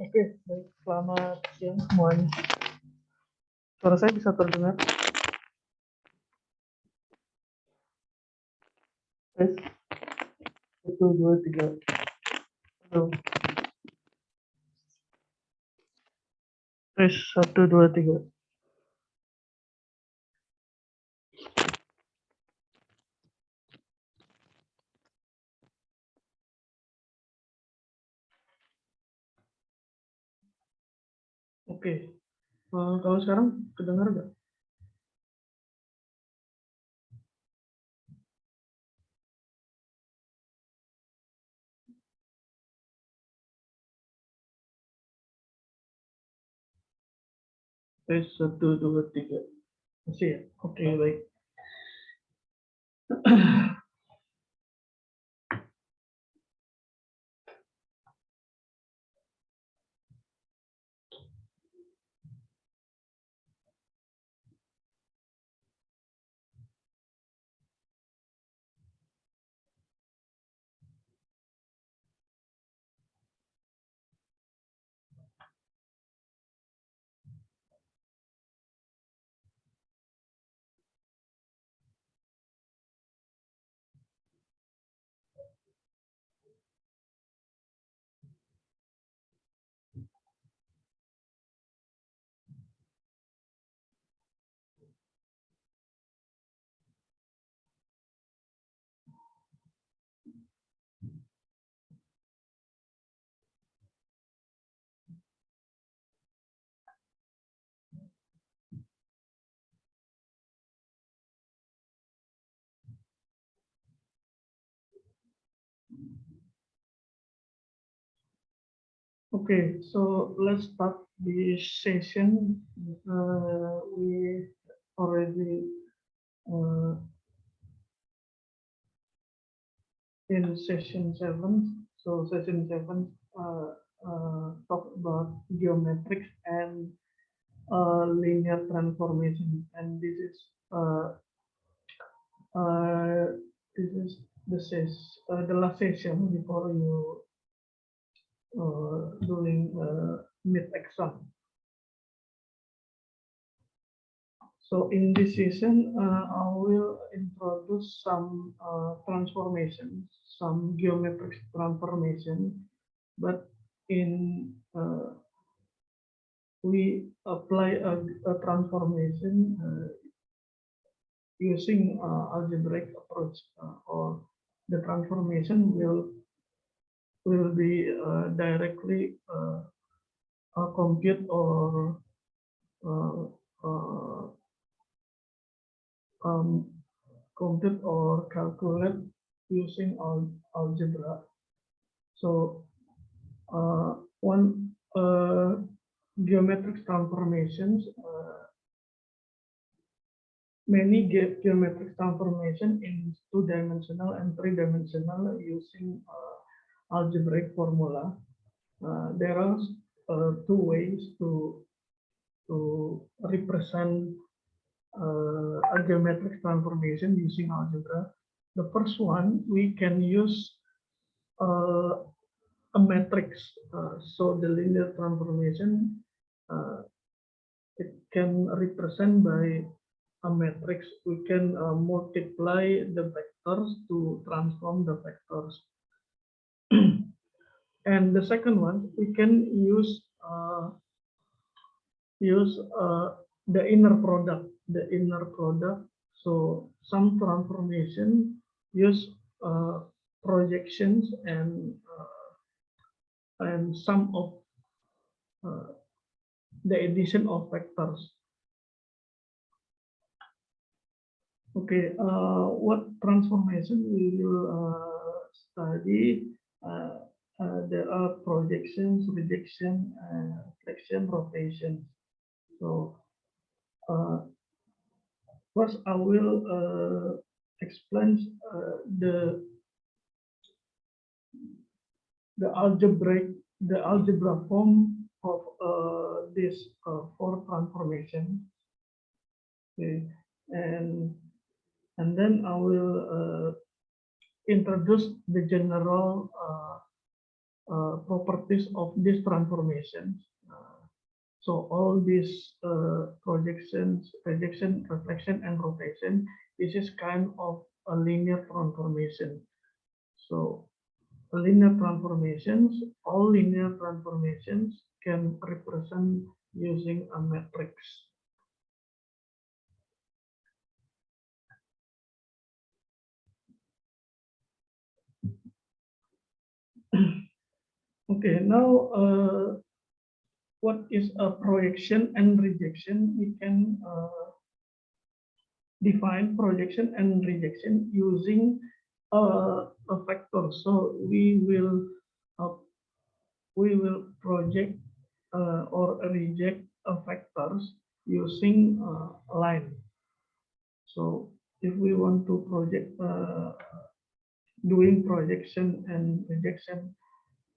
Oke, baik. Selamat siang semuanya. Suara saya bisa terdengar? Tes. 1, 2, 3. Halo. Tes 1, 2, 3. Oke. Kalau sekarang kedengar nggak? Tes 1, 2, 3. Masih ya? Oke, baik. Okay, so let's start this session. We already in session 7. So session 7 talk about geometrics and linear transformation, and uh, this is the last session before you doing mid exam. So in this session, I will introduce some transformations, some geometric transformation, but in we apply a transformation using algebraic approach, or the transformation will be directly compute or uh, uh, um, compute or calculate using algebra. So one geometric transformations, many geometric transformation in 2-dimensional and 3-dimensional using algebraic formula. There are two ways to represent a geometric transformation using algebra. The first one, we can use a matrix. So the linear transformation, it can represent by a matrix. We can multiply the vectors to transform the vectors. And the second one, we can use the inner product. So some transformation use projections and some of the addition of vectors. Okay, what transformation we will study? There are projections, rejection, flexion, rotation. So first, I will explain the algebra form of this four transformation. Okay, and then I will introduce the general properties of these transformations. So all these projections, rejection, reflection, and rotation, this is kind of a linear transformation. So linear transformations, all linear transformations can represent using a matrix. Okay, now what is a projection and rejection? We can define projection and rejection using a factor. So we will project or reject factors using a line. So if we want to project doing projection and rejection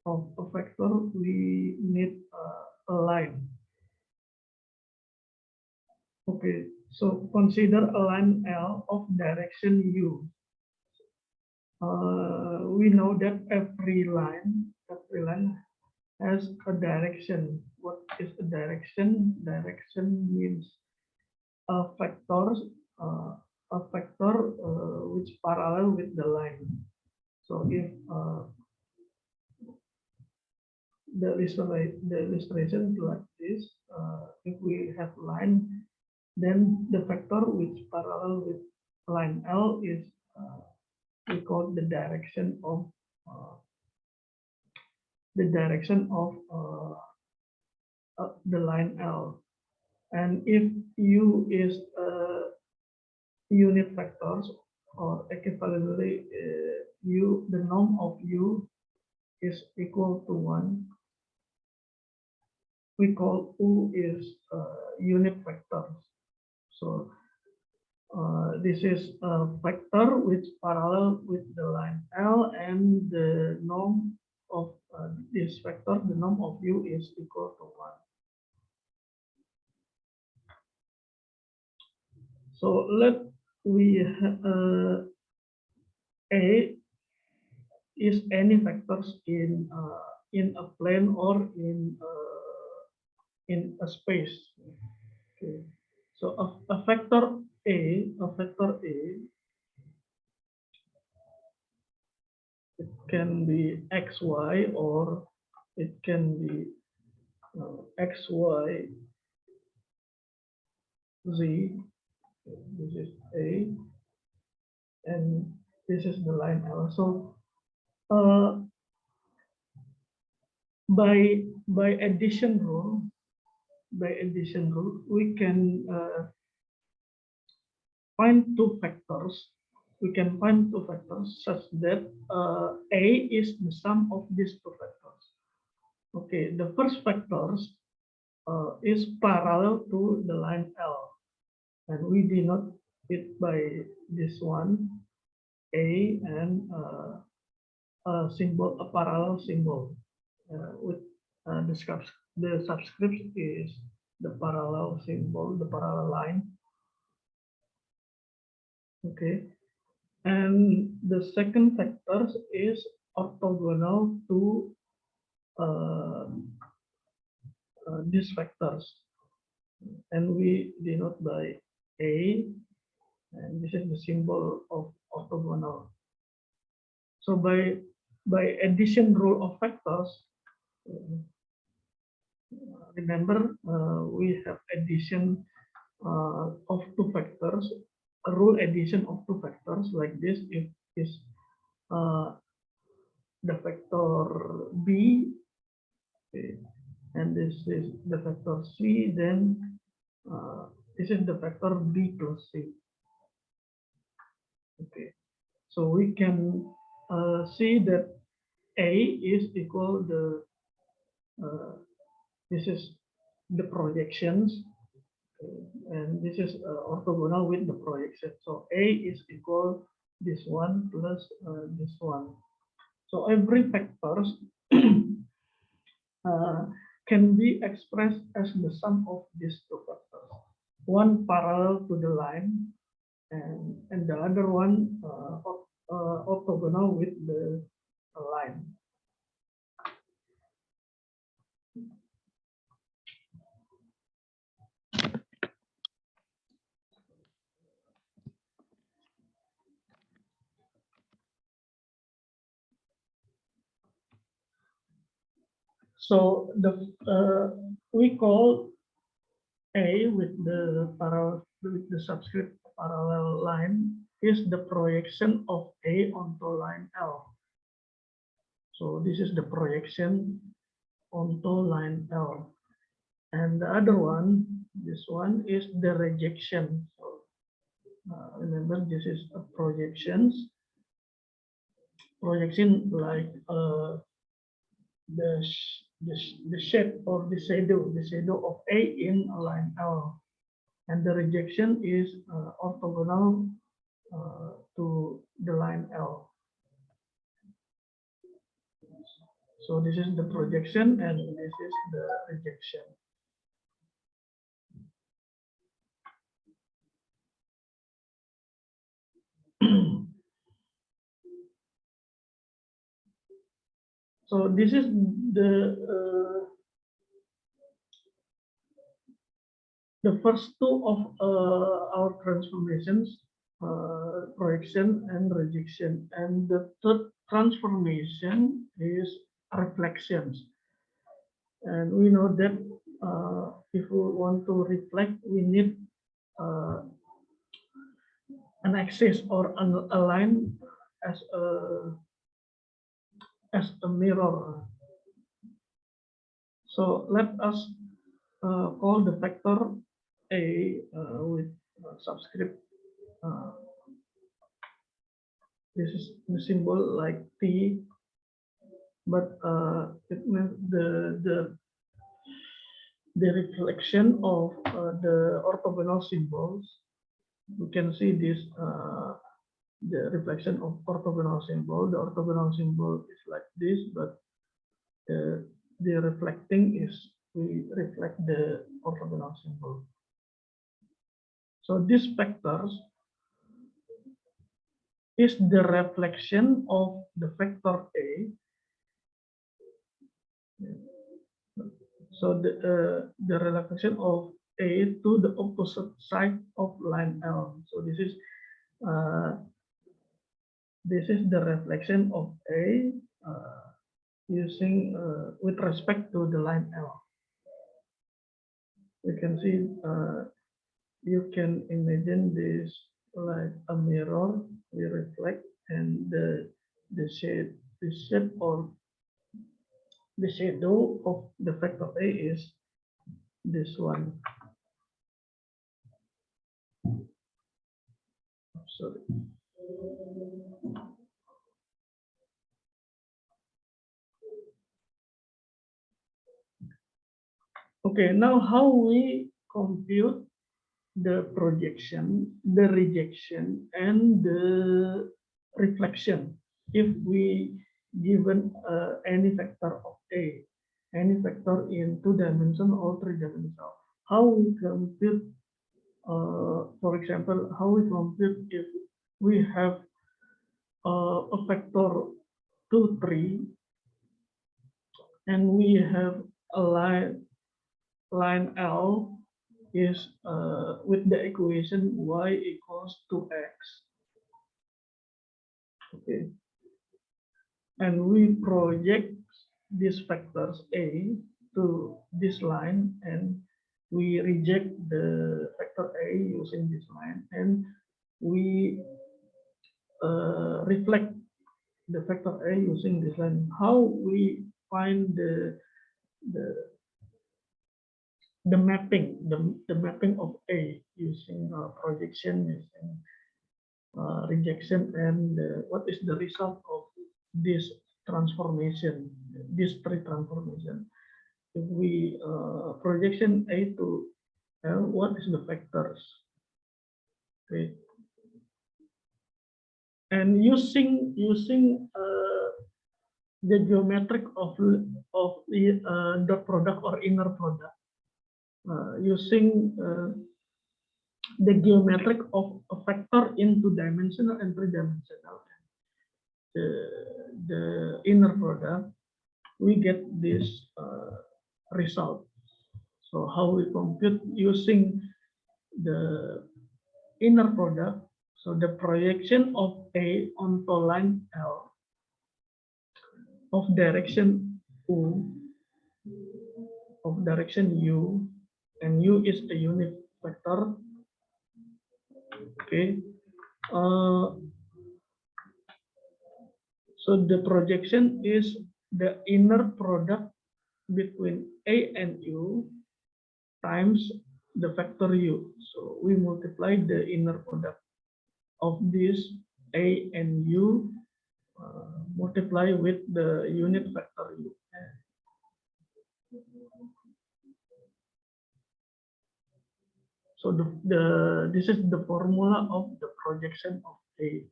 of a factor, we need a line. Okay, so consider a line L of direction U. We know that every line has a direction. What is a direction? Direction means a factor, which parallel with the line. So if the illustration like this, if we have line, then the factor which parallel with line L is we call the direction of the line L. And if U is unit vectors or equivalently U, the norm of U is equal to 1. We call U is unit vectors. So this is a vector which parallel with the line L, and the norm of this vector, the norm of U is equal to 1. So let we A is any vectors in a plane or in a space. Okay. So a vector A, it can be xy or it can be xy z. This is A, and this is the line L. So by addition rule, we can find two factors. We can find two factors such that A is the sum of these two factors. Okay, the first factors is parallel to the line L, and we denote it by this one, A, and a symbol, a parallel symbol with the subscript is the parallel symbol, the parallel line. Okay, and the second factor is orthogonal to these factors, and we denote by A, and this is the symbol of orthogonal. So by addition rule of factors, remember we have addition of two factors, a rule addition of two factors like this. If is the vector B, okay, and this is the vector C, then this is the vector B plus C. Okay, so we can see that A is equal the this is the projections, okay, and this is orthogonal with the projection. So A is equal this one plus this one. So every factors can be expressed as the sum of these two factors. One parallel to the line, and the other one orthogonal with the line. So we call A with the subscript parallel line is the projection of A onto line L. So this is the projection onto line L. And the other one, this one is the rejection. So remember, this is a projection like the shape or the shadow of A in a line L. And the rejection is orthogonal to the line L. So this is the projection and this is the rejection. So this is the first two of our transformations, projection and rejection, and the third transformation is reflections. And we know that if we want to reflect, we need an axis or a line as a mirror. So let us call the vector A with subscript. This is the symbol like T, but it means the reflection of the orthogonal symbols. You can see this the reflection of orthogonal symbol. The orthogonal symbol is like this, but the reflecting is we reflect the orthogonal symbol. So these vectors is the reflection of the vector A. So the reflection of A to the opposite side of line L. So this is the reflection of A using with respect to the line L. You can see you can imagine this like a mirror. We reflect, and the shape or the shadow of the vector A is this one. Sorry. Okay, now how we compute the projection, the rejection, and the reflection if we given any vector of A, any vector in 2-dimensional or 3-dimensional. How we compute, for example, how we compute if we have a vector 2, 3, and we have a line L is with the equation y equals to x. Okay, and we project these vectors A to this line, and we reject the vector A using this line, and we reflect the vector A using this line. How we find the mapping, the mapping of A using projection, using rejection, and what is the result of this transformation, these three transformation. If we projection A to L, what is the vectors? Okay, and using the geometric of the product or inner product, using the geometric of a vector in 2-dimensional and 3-dimensional, the inner product, we get this result. So how we compute using the inner product, so the projection of A onto line L of direction U of direction u, and u is a unit vector. Okay. So the projection is the inner product between a and u times the vector u. So we multiply the inner product of this a and u, multiply with the unit vector u. So this is the formula of the projection of A.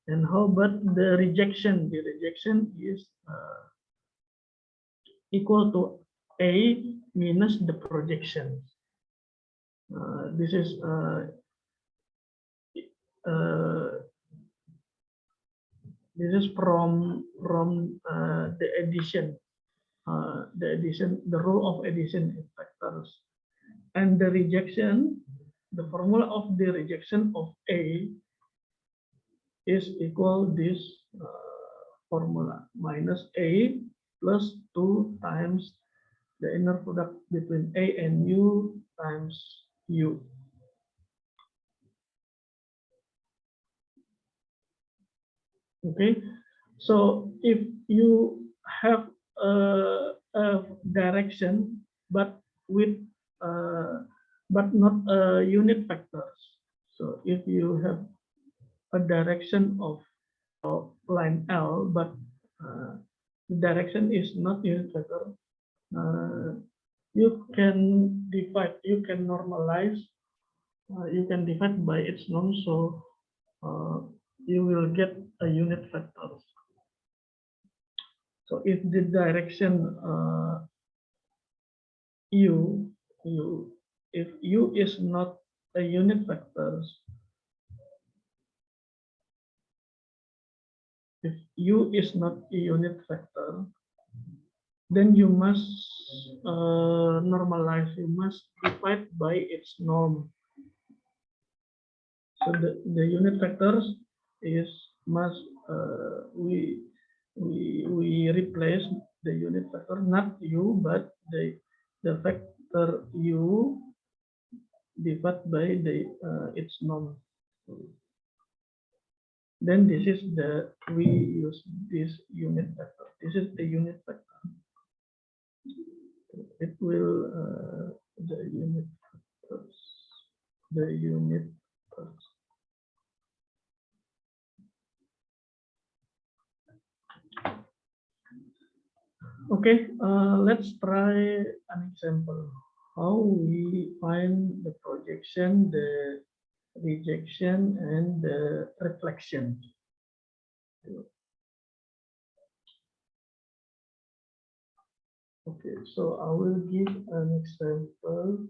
And how about the rejection? The rejection is equal to A minus the projection. This is from the addition, the rule of addition in vectors. And the rejection, the formula of the rejection of A is equal this formula, minus A plus 2 times the inner product between A and U times U. Okay, so if you have a direction but with but not unit vectors, so if you have a direction of line L, but the direction is not unit vector, you can divide, you can normalize, you can divide by its norm, so you will get a unit vector. So if the direction if u is not a unit vector, if u is not a unit vector, then you must normalize, you must divide by its norm. So the unit vectors is must we replace the unit vector, not u, but the vector u divided by the its norm. Then this is we use this unit vector. This is the unit vector. It will the unit vectors, the unit vectors. Okay, let's try an example. How we find the projection, the rejection, and the reflection. Okay, so I will give an example.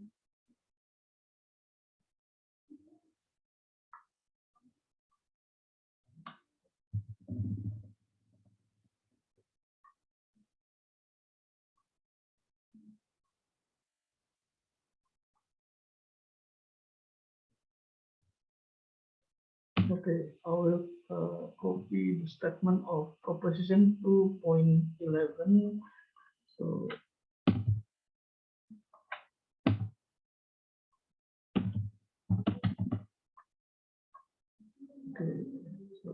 Okay, I will copy the statement of proposition 2.11. So okay, so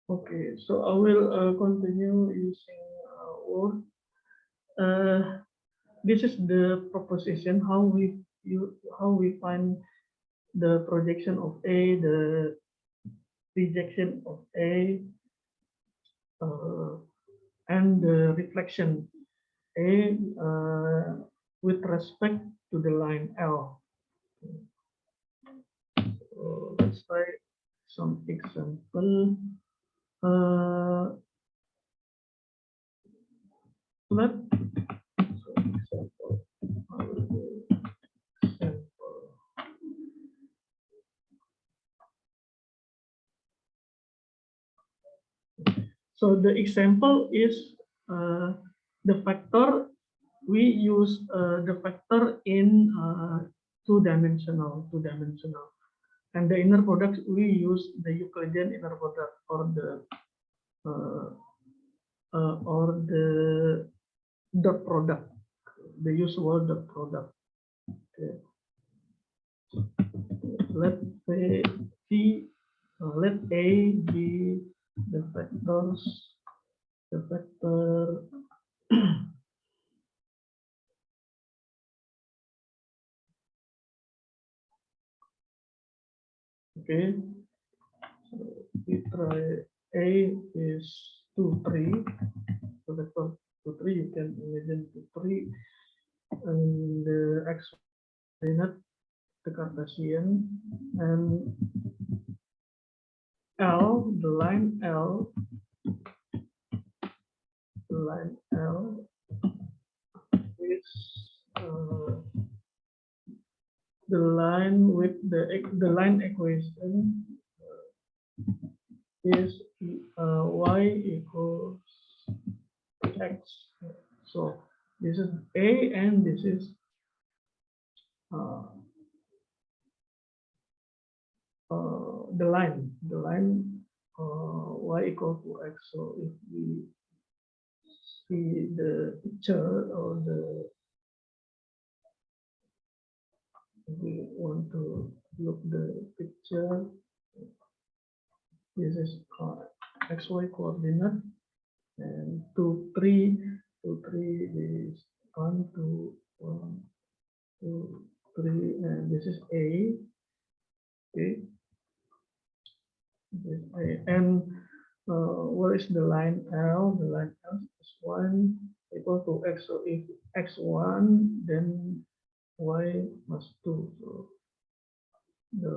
okay, so I will continue using Word. This is the proposition how we find the projection of A, the rejection of A, and the reflection A with respect to the line L. So let's try some example. Let so example. I will do example. So the example is the factor. We use the factor in two-dimensional, and the inner product we use the Euclidean inner product uh, or the dot product, the usual dot product. Okay. Let let A be the factor okay. So we try A is 2, 3. So vector 2, 3, you can imagine 2, 3, and the x coordinate, the Cartesian, and L, the line L is the line with the line equation is y equals x. So this is A and this is the line y equals to x. So if we see the picture or we want to look the picture, this is xy coordinate, and 2, 3 is 1, 2, 1, 2, 3, and this is A. Okay, this is A, and what is the line L? The line L is 1 equal to x. So if x1, then y must 2. So the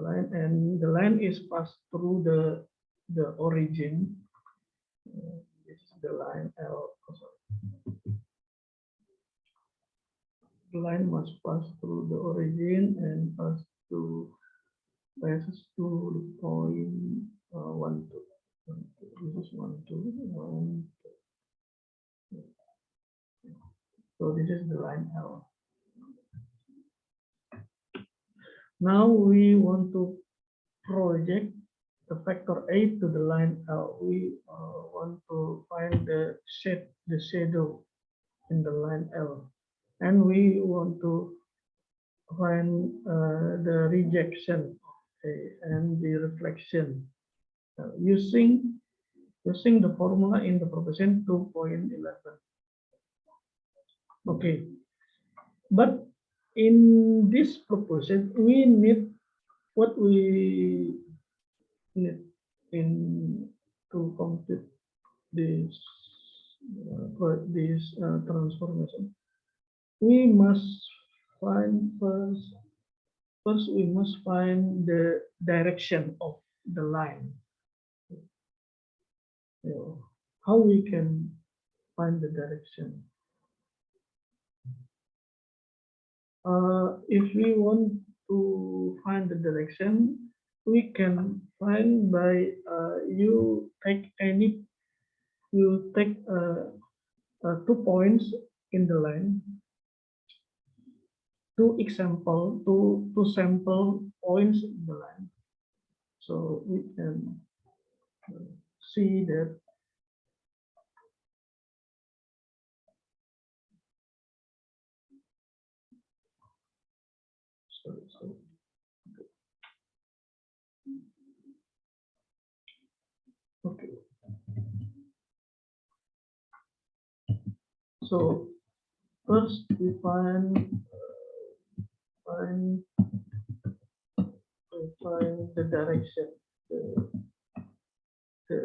line is passed through the origin. This is the line L. The line must pass through the origin and passes to the point 1, 2. This is 1, 2, 1, 2. So this is the line L. Now we want to project the factor A to the line L. We want to find the shadow in the line L, and we want to find the rejection and the reflection using the formula in the proposition 2.11. Okay, but in this proposition we need what we need in to complete this transformation. We must find first we must find the direction of the line. How we can find the direction? If we want to find the direction, we can find by you take 2 points in the line, two sample points in the line. So we can see that okay. So first we find the direction, the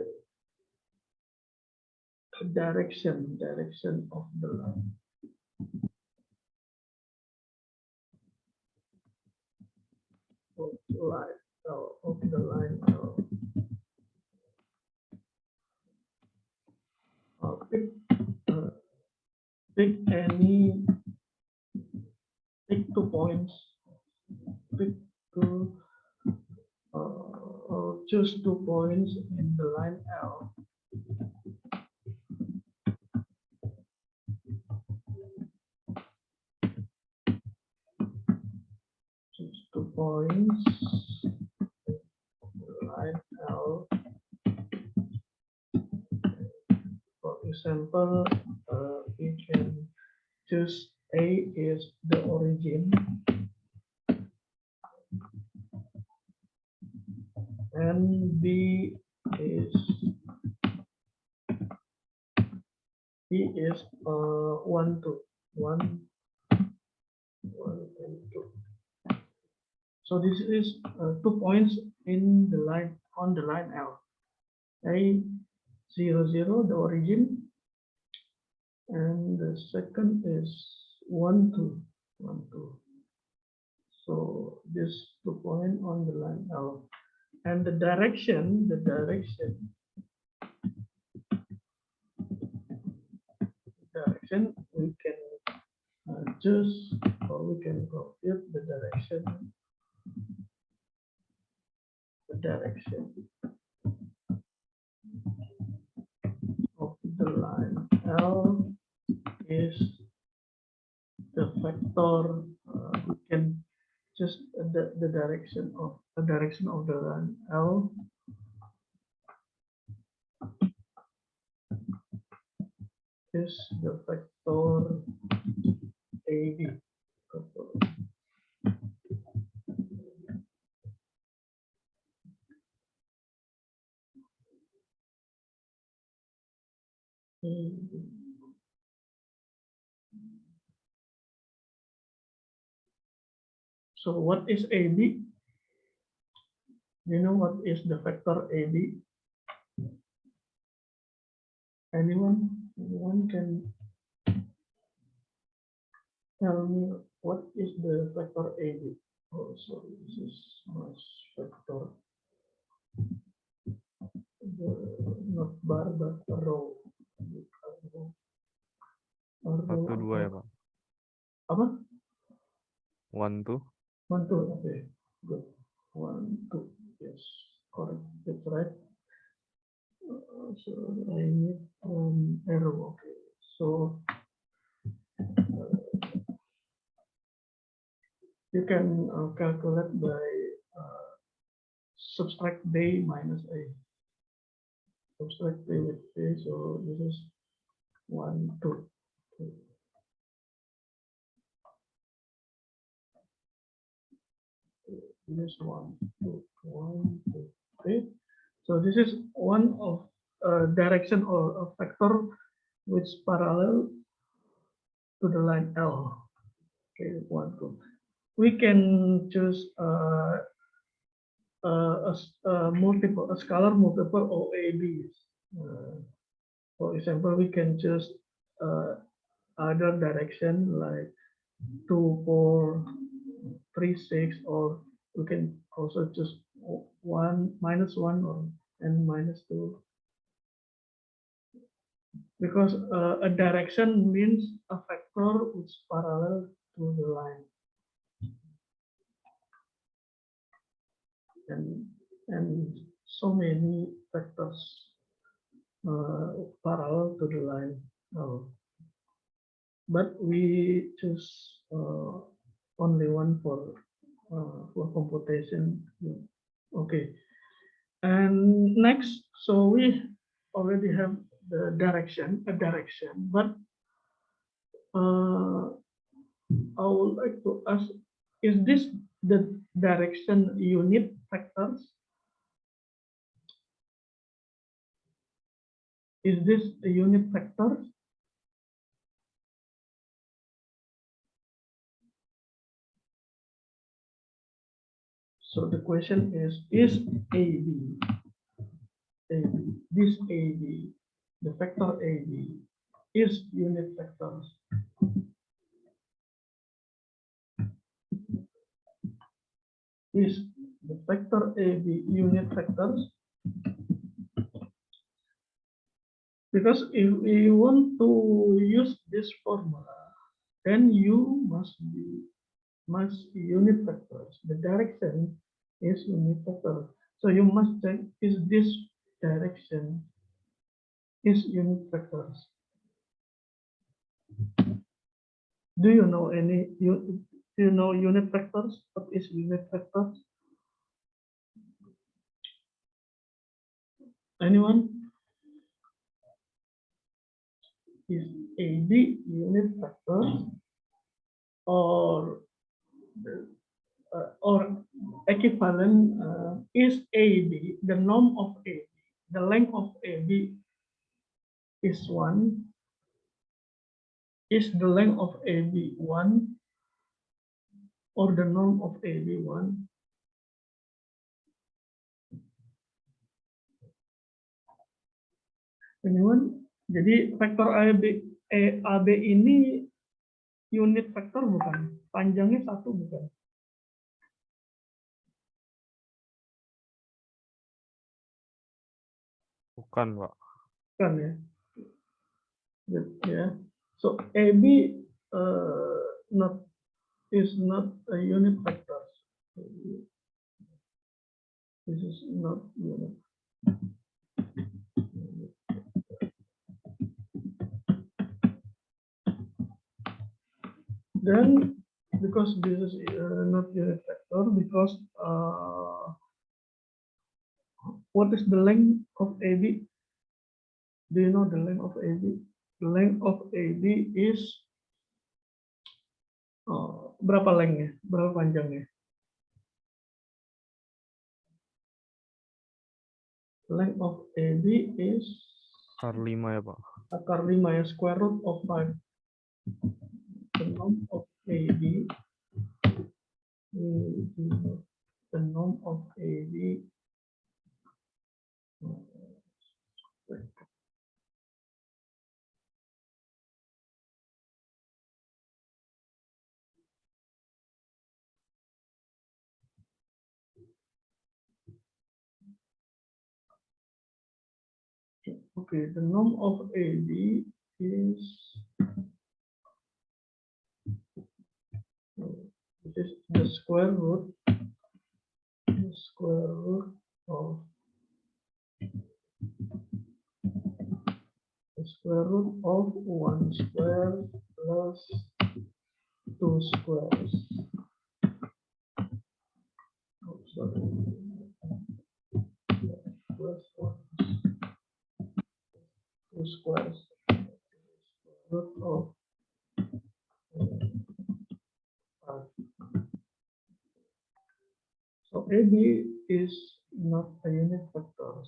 direction of the line. line L, of the line L. Pick pick 2 points, pick two, choose 2 points in the line L. Choose 2 points, line L. For example, we can choose A is the origin and B is 1, 2, 1, 1 and 2. So this is 2 points in the line on the line L. A 0, 0, the origin, and the second is 1, 2, 1, 2. So this 2 point on the line L, and the direction we can choose, or we can compute the direction of the line L is the vector. We can just the direction of the line L is the vector AB. So what is AB? You know what is the vector AB? Anyone can tell me what is the vector AB? Oh, sorry, this is my vector. Not bar but row. 1, 2 ya Pak? Apa? 1, 2. 1, 2, okay, good. 1, 2, yes, correct, that's right. So I need arrow, okay. So you can calculate by subtract B minus A. Subtract B with A, so this is 1, 2. This 1, 2, 1, 2, 3. So this is one of direction or a vector which parallel to the line L. Okay, 1, 2. We can choose a scalar multiple OABs. For example, we can choose other direction like 2, 4, 3, 6, or we can also choose 1, -1, or and -2. Because a direction means a vector which is parallel to the line, and so many vectors parallel to the line. But we choose only one for computation. Okay, and next, so we already have a direction, but I would like to ask, is this the direction unit vectors? Is this a unit vector? So the question is AB, this AB, the vector AB, is unit vectors? Is the vector A be unit vectors? Because if we want to use this formula, then you must unit vectors. The direction is unit vector. So you must check, is this direction is unit vectors? Do you know unit vectors? What is unit vectors? Anyone? Is AB unit vector or equivalent is AB the norm of AB? The length of AB is 1. Is the length of AB 1 or the norm of AB 1? Anyone? Jadi vektor AB ini unit vektor bukan? Panjangnya 1 bukan? Bukan, Pak. Bukan ya? Ya. So AB is not a unit vector. This is not unit. Then, because this is not unit vector, because what is the length of AB? Do you know the length of AB? The length of AB is berapa lengthnya? Berapa panjangnya? Length of AB is Akar 5 ya, Pak. akar 5 ya, square root of 5. The norm of AB, the norm of AB okay, the norm of AB is the square root of the square root of 1 square plus 2 squares. Oh, sorry. Plus 1, 2 squares. Root of 5. So AB is not a unit vectors.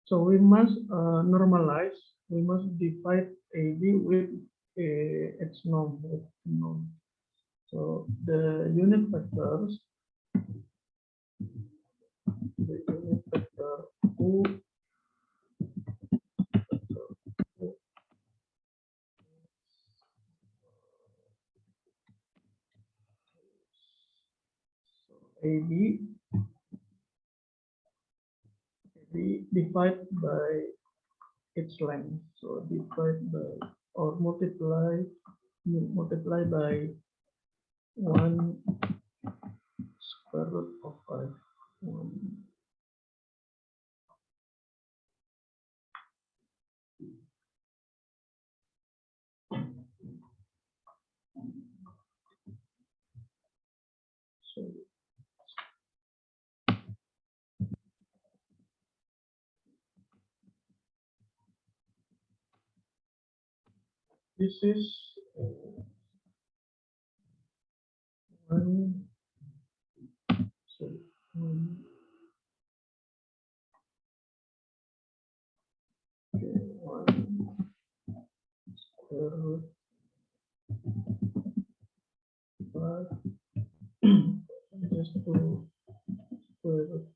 So we must normalize. We must divide AB with its norm. So the unit vectors, the unit vector U AB divided by its length. So divide by or multiply by 1 square root of 5. So this is 1 square root 5 just to square root.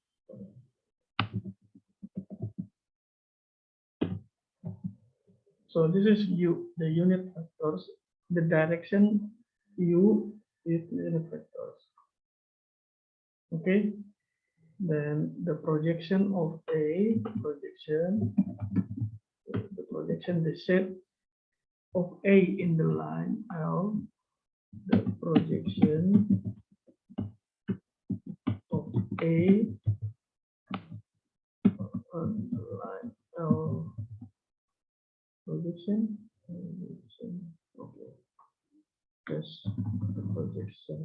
So this is U, the unit vectors, the direction U with unit vectors. Okay, then the projection of the shape of A in the line L, the projection of A on the line L, projection, okay, yes, the projection,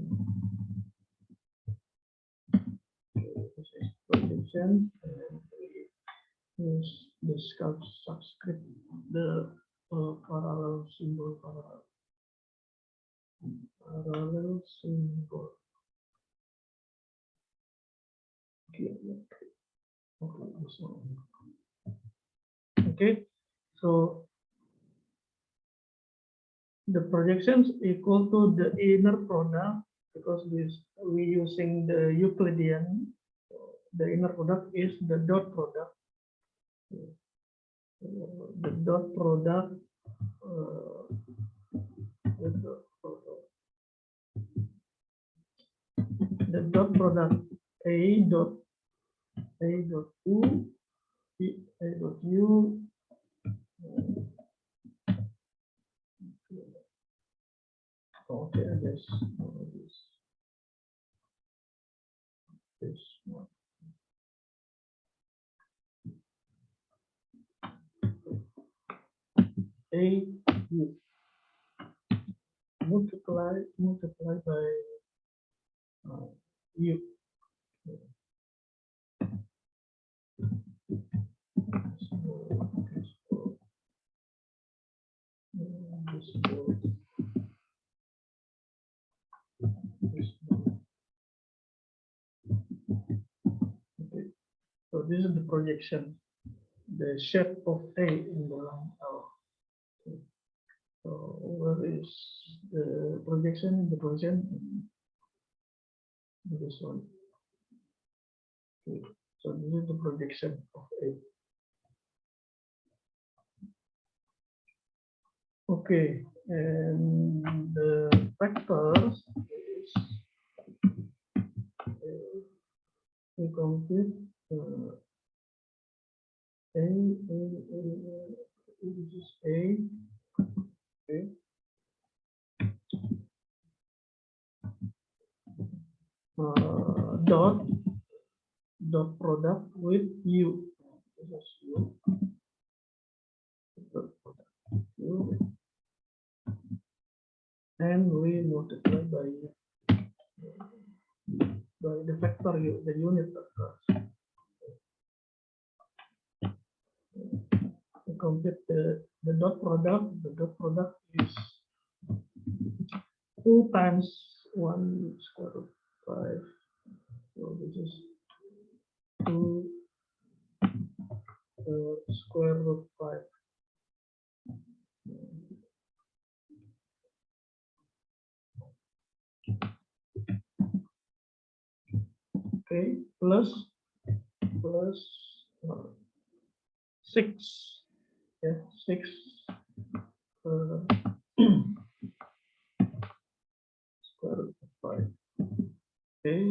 okay, this is projection, and we use the subscript, the parallel symbol, parallel symbol. Okay, okay, this one. Okay, so the projections equal to the inner product because we using the Euclidean. The inner product is the dot product. The dot product. The dot product a dot u a dot u. Okay, I guess this one. A u multiply by u. Okay, so this is the projection, the shape of A in the line L. Okay. So where is the projection? The projection this one. Okay. So this is the projection of A. Okay, and the vectors is we compute this is A, okay, dot product with U. This is U. Dot product U, and we multiply by the vector U, the unit vector. We compute the dot product. The dot product is 2 times 1 square root 5. So this is 2 square root 5. Okay, plus 6. Yeah, 6 square root of 5. Okay,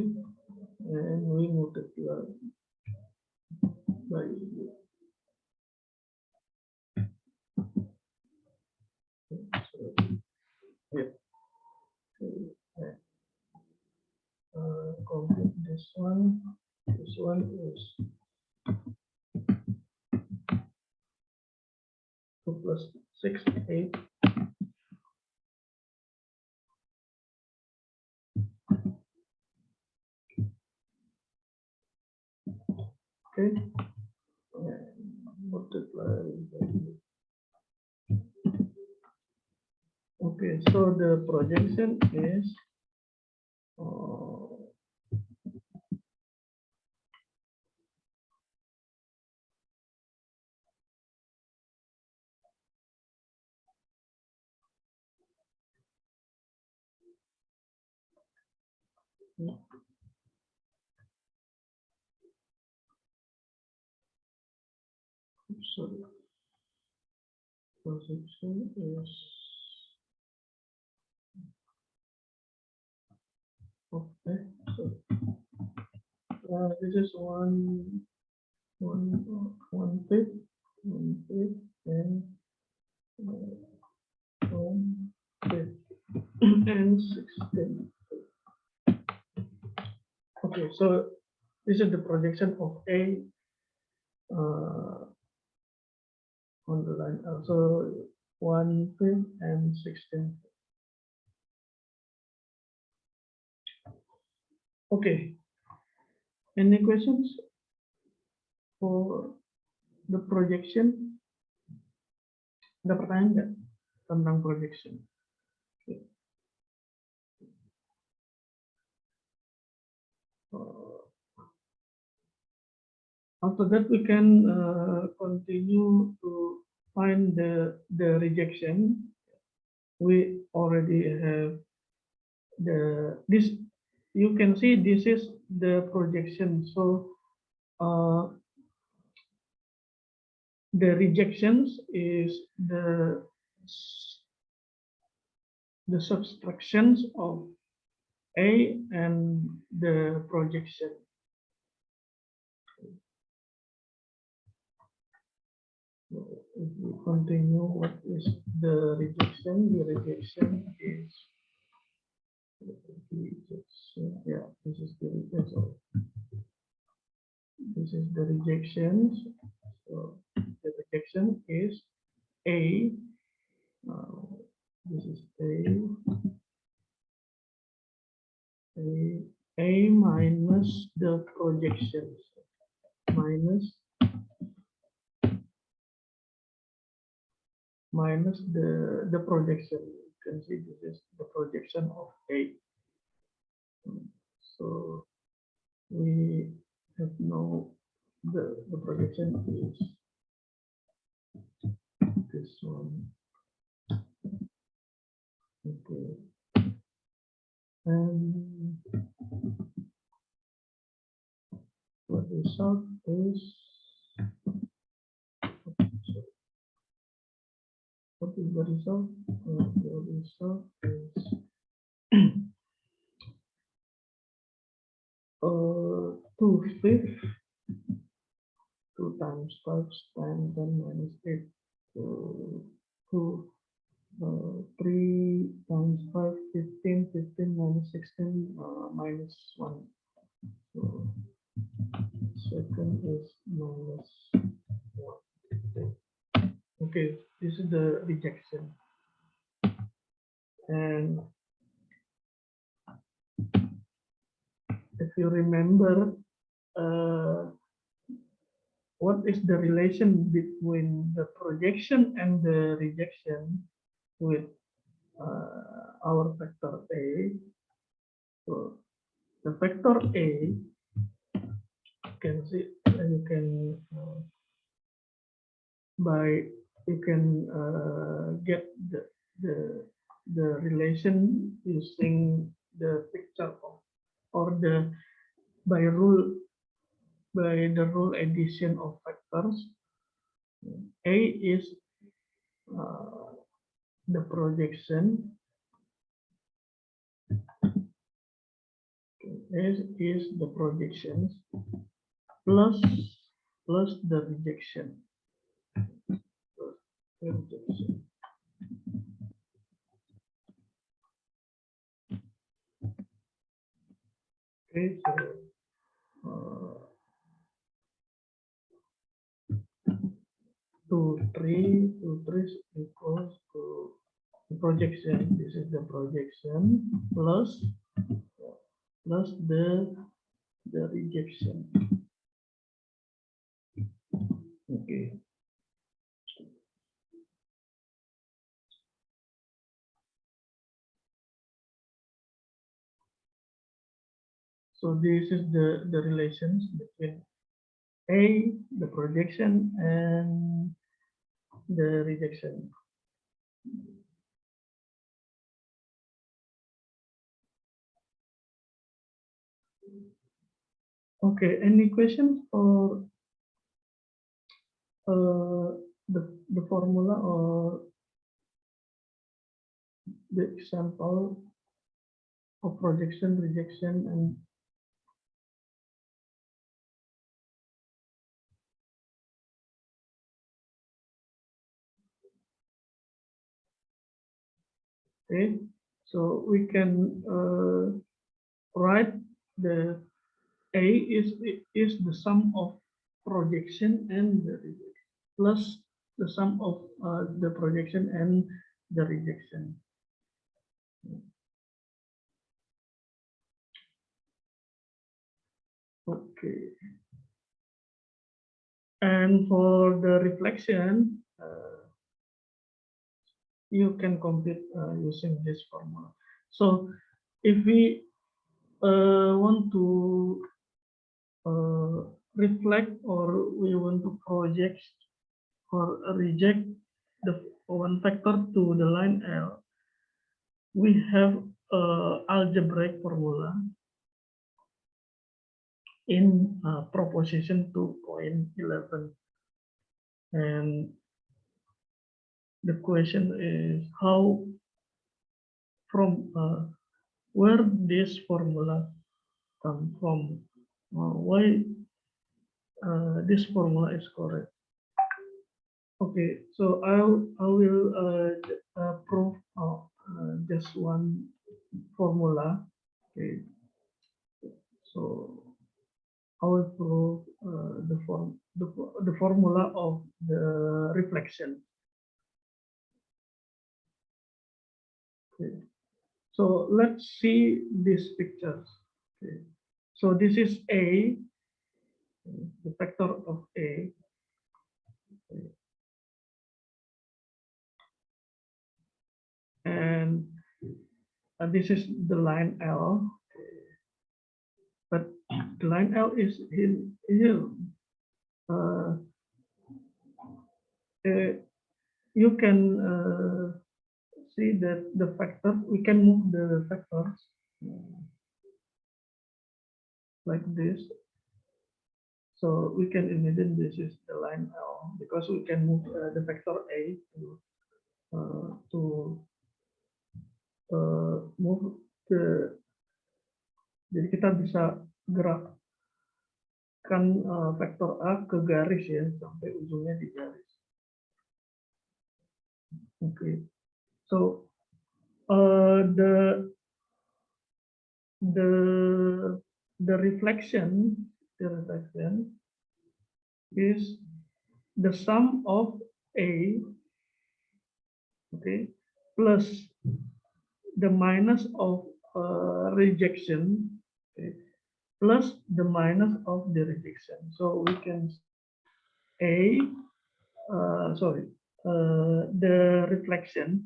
and we multiply by yeah. Okay. Complete this one. This one is 2 plus 6, 8. Okay, and multiply by. Okay, so the projection is sorry, projection is Okay, so this is one fifth, and 1/5 and 16. Okay, so this is the projection of A on the line. Also 1/5 and 16. Okay, any questions for the projection? Ada pertanyaan nggak tentang projection? Okay. After that, we can continue to find the rejection. We already have this. You can see this is the projection. So the rejections is the subtractions of A and the projection. So if we continue, what is the rejection? The rejection is yeah, this is the rejection. This is the rejections. So the rejection is A. This is A minus the projections minus the projection. You can see this is the projection of A. So we have now the projection is this one. Okay. And what the result is what is the result? The result is 2/5, 2 times 5 times 10 minus 8. So 3 times 5, 15, 15 minus 16, minus 1. So second is minus 1. Okay, this is the rejection. And if you remember, what is the relation between the projection and the rejection with our vector A? So the vector A, you can see, you can get the relation using the picture of, or the by the rule addition of vectors. A is the projection. S is the projections plus the rejection. Okay, so 2/3 equals to the projection. This is the projection plus the rejection. Okay. So this is the relations between A, the projection, and the rejection. Okay, any questions for the formula or the example of projection, rejection, and okay. So we can write the A is the sum of projection and the rejection plus the sum of the projection and the rejection. Okay. And for the reflection, you can compute using this formula. So if we want to reflect or we want to project or reject the one vector to the line L, we have algebraic formula in proposition 2.11. And the question is how from where this formula come from, why this formula is correct. Okay, so I will prove just one formula. Okay, so I will prove the formula of the reflection. Okay, so let's see these pictures. Okay, so this is A, the vector of A. Okay. And this is the line L. But the line L is here. Uh, you can see that the factor, we can move the factors like this. So we can imagine this is the line L because we can move the vector A to move the, jadi kita bisa gerakkan vektor A ke garis ya sampai ujungnya di garis. Okay, so the reflection is the sum of A, okay, plus the minus of rejection, okay, plus the minus of the rejection. So we can A, the reflection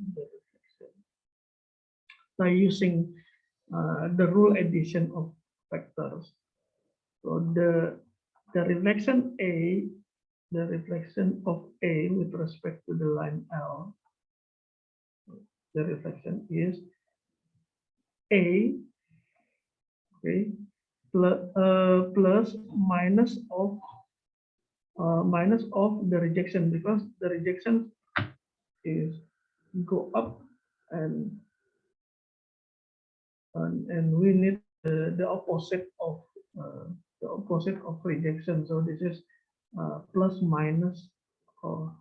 by using the rule addition of vectors. So the reflection A, the reflection of A with respect to the line L, the reflection is A, okay, plus minus of the rejection, because the rejection is go up and we need the opposite of rejection. So this is plus minus or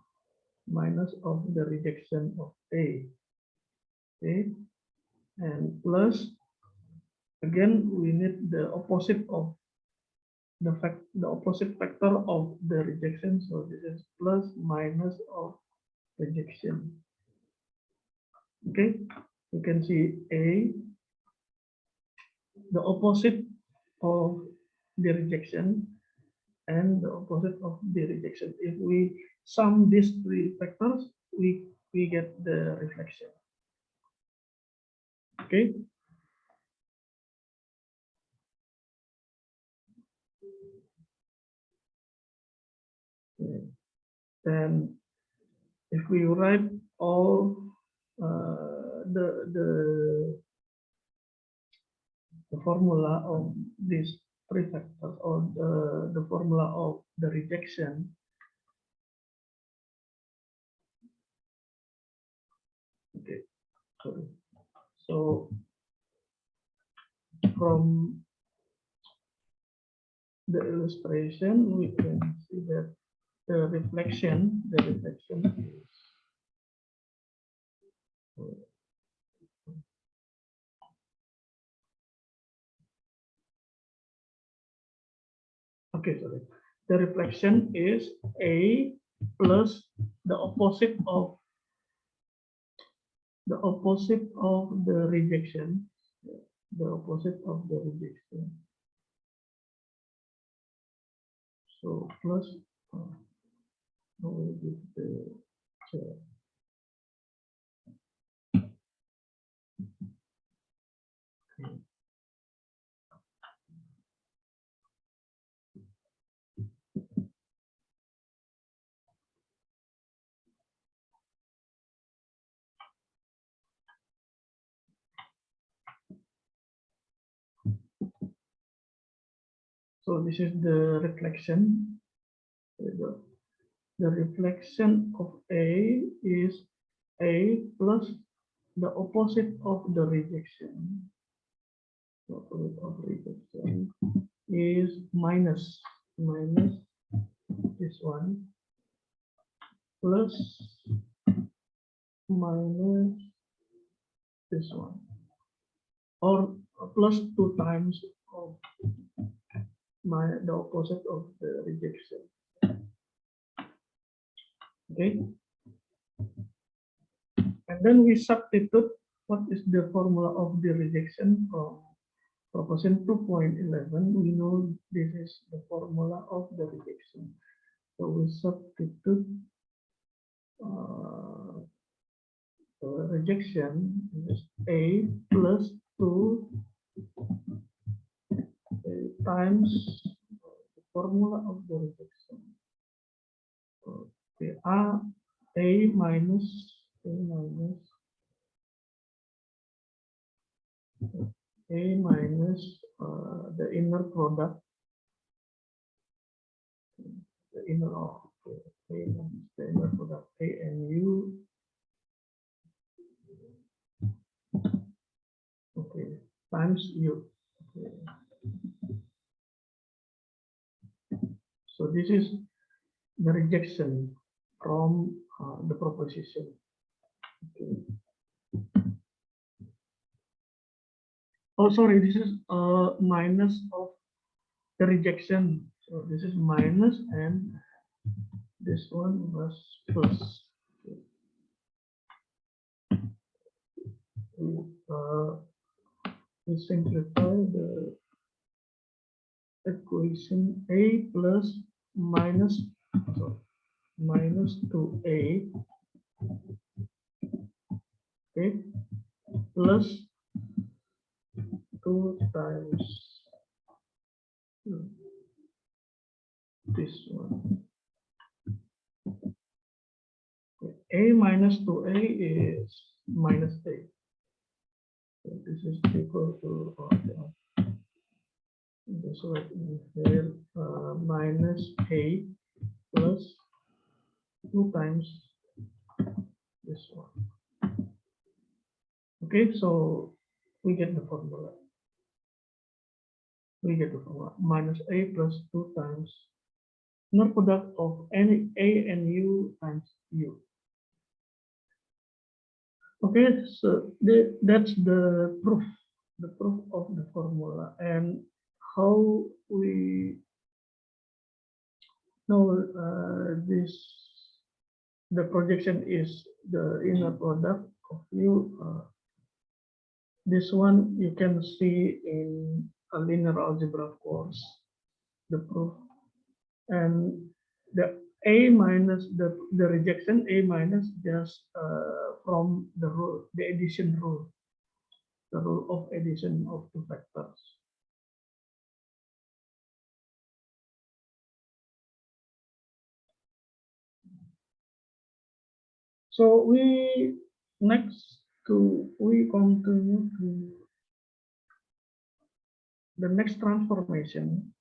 minus of the rejection of A, okay, and plus again we need the opposite of the opposite factor of the rejection. So this is plus minus of rejection. Okay, you can see A, the opposite of the rejection, and the opposite of the rejection. If we sum these three factors, we get the reflection. Okay. Then if we write all the formula of these three factors, or the formula of the rejection, okay, sorry. So from the illustration, we can see that the reflection is okay, sorry. The reflection is A plus the opposite of the rejection. The opposite of the rejection. So plus how will give the okay. So this is the reflection. The reflection of A is A plus the opposite of the rejection. The opposite of rejection is minus this one plus minus this one, or plus 2 times of the opposite of the rejection. Okay, and then we substitute what is the formula of the rejection from proposition 2.11. We know this is the formula of the rejection, so we substitute rejection is A plus 2 times the formula of the rejection. Okay, A minus the inner product, the inner of A minus the inner product A and U. Okay, times U. Okay. So this is the rejection from the proposition. Okay. Oh, sorry, this is minus of the rejection. So this is minus and this one was plus. We simplify the equation A plus minus 2A, okay, plus 2 times this one. A minus 2A is minus A. So this is equal to this one here minus A plus 2 times this one. Okay, so we get the formula. Minus A plus 2 times inner product of any A and U times U. Okay, so that's the proof of the formula, and how we know the projection is the inner product of U. This one you can see in a linear algebra course, the proof, and the A minus the rejection A minus just from the rule, the addition rule, the rule of addition of two factors. So we continue to the next transformation.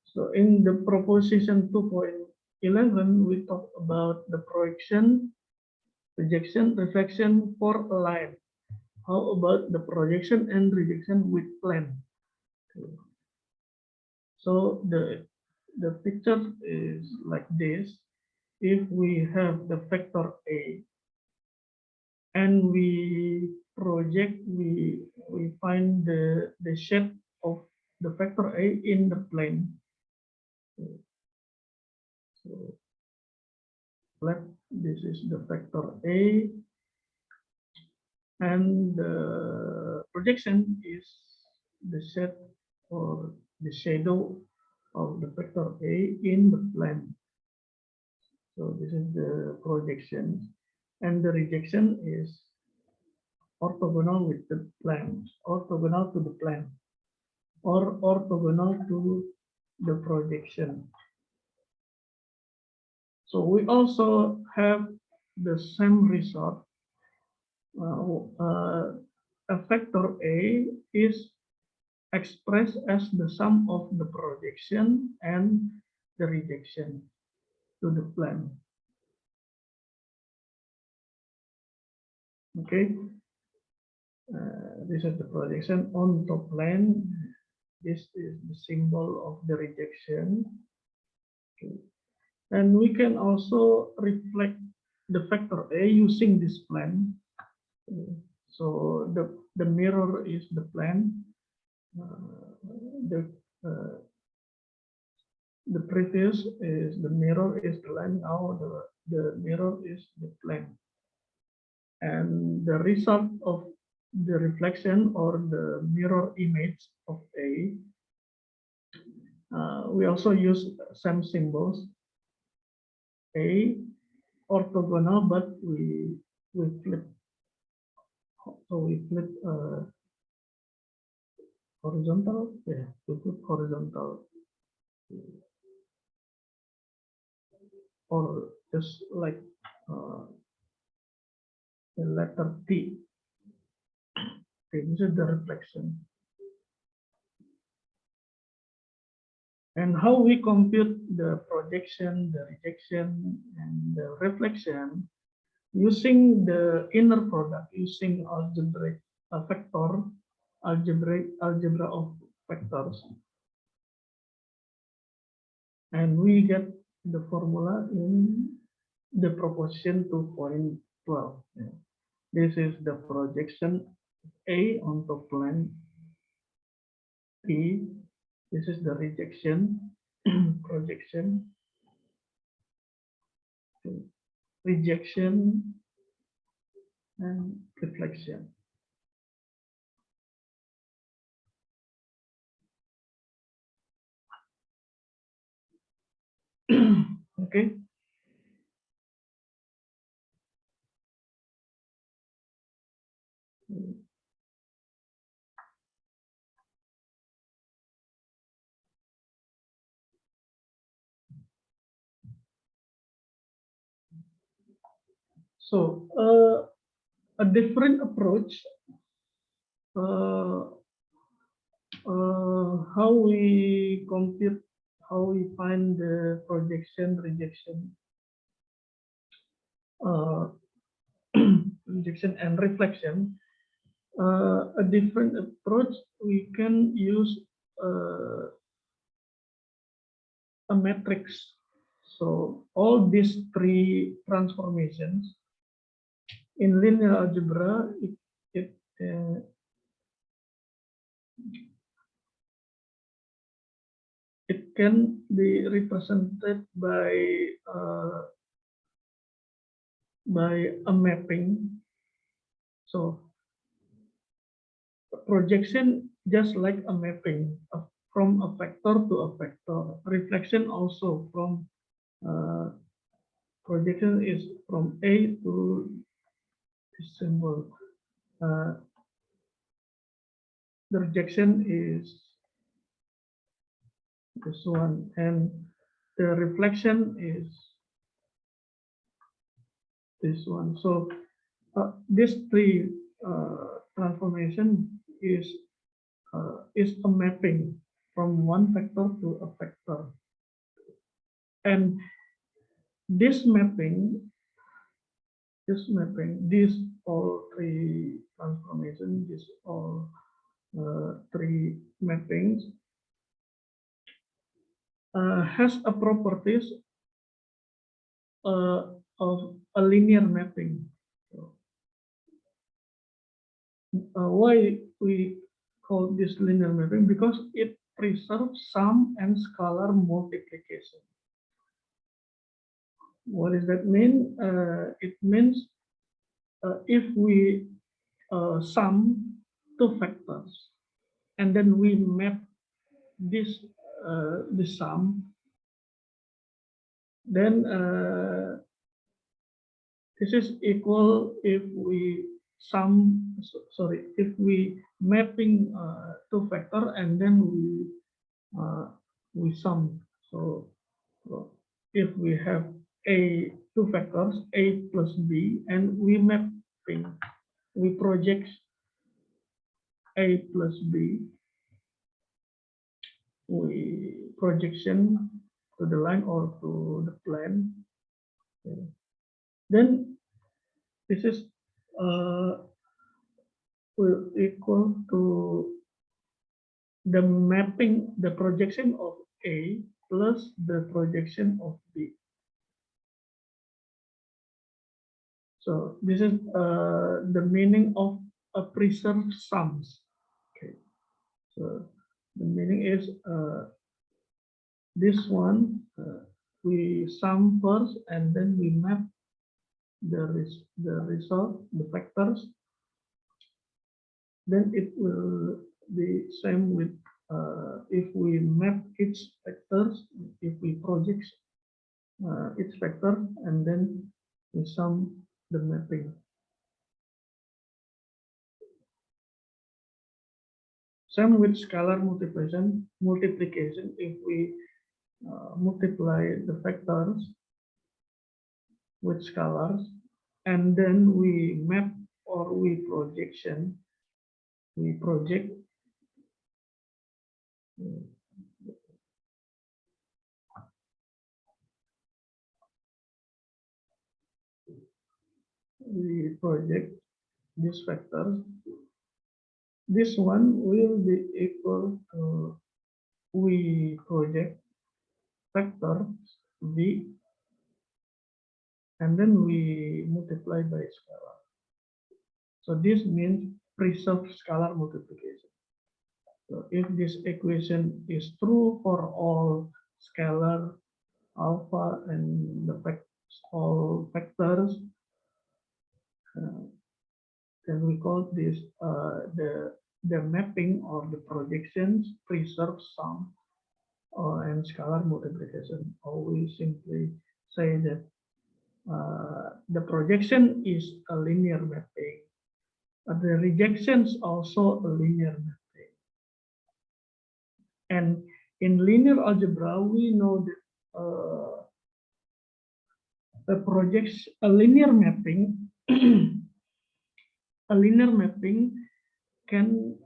So in the proposition 2.11, 11, we talk about the projection, rejection, reflection for a line. How about the projection and rejection with plane? So the picture is like this. If we have the vector A and we project, we find the shape of the vector A in the plane. So this is the vector A, and the projection is the shape or the shadow of the vector A in the plane. So this is the projection, and the rejection is orthogonal with the plane, orthogonal to the plane, or orthogonal to the projection. So we also have the same result. A vector A is expressed as the sum of the projection and the rejection to the plane. Okay, this is the projection on top plane. This is the symbol of the rejection. Okay. And we can also reflect the vector A using this plane. So the mirror is the plane. The the previous is the mirror is the line. Now the mirror is the plane. And the result of the reflection or the mirror image of A, we also use some symbols. A orthogonal, but we flip. So we flip horizontal. Yeah, we flip horizontal, or just like the letter T. Okay, this is the reflection. And how we compute the projection, the rejection, and the reflection using the inner product, using algebraic vector, algebra of vectors. And we get the formula in the proposition 2.12. This is the projection A on top plane P. This is the rejection, projection, rejection, and reflection. Okay. So a different approach, how we compute, how we find the projection, rejection, rejection and reflection. A different approach, we can use a matrix. So all these three transformations in linear algebra, it can be represented by a mapping. So projection just like a mapping from a vector to a vector. Reflection also from projection is from A to this symbol. The rejection is this one, and the reflection is this one. So these three transformation is a mapping from one vector to a vector. And this mapping, these all three transformations, these all three mappings has a properties of a linear mapping. So, why we call this linear mapping? Because it preserves sum and scalar multiplication. What does that mean? It means if we sum two factors and then we map this the sum, then this is equal if we if we mapping two factor and then we sum. So if we have two factors a plus b and we mapping, we project a plus b, we projection to the line or to the plane. Okay. Then this is will equal to the mapping, the projection of A plus the projection of B. So this is the meaning of a preserved sums. Okay. So the meaning is this one we sum first and then we map the result, the factors. Then it will be same with if we map its factors, if we project its factor, and then we sum the mapping. Same with scalar multiplication. If we multiply the factors with scalars, and then we map or we project these factors. This one will be equal to we project factor v and then we multiply by scalar. So this means preserve scalar multiplication. So if this equation is true for all scalar alpha and all factors, then we call this the mapping or the projections preserve sum and scalar multiplication. Or we simply say that the projection is a linear mapping. The rejections also a linear mapping. And in linear algebra, we know that a linear mapping, a linear mapping can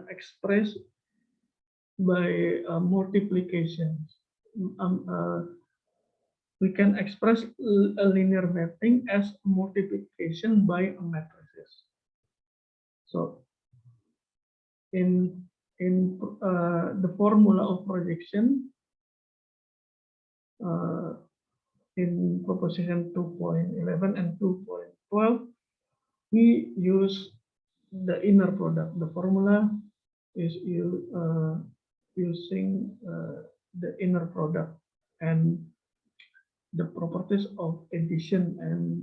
express by multiplications. We can express a linear mapping as multiplication by matrices. So in the formula of projection in proposition 2.11 and 2.12, we use the inner product. The formula is using the inner product and the properties of addition and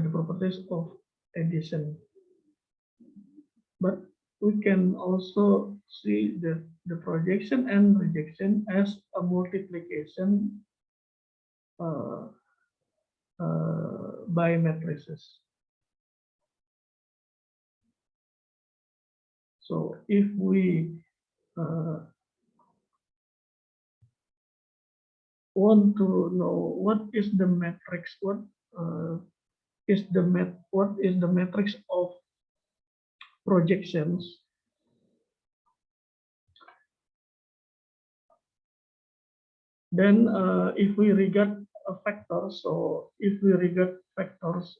the properties of addition. But we can also see the projection and rejection as a multiplication by matrices. So if we want to know what is the matrix, what is the matrix of projections, Then if we regard a factor, so if we regard factors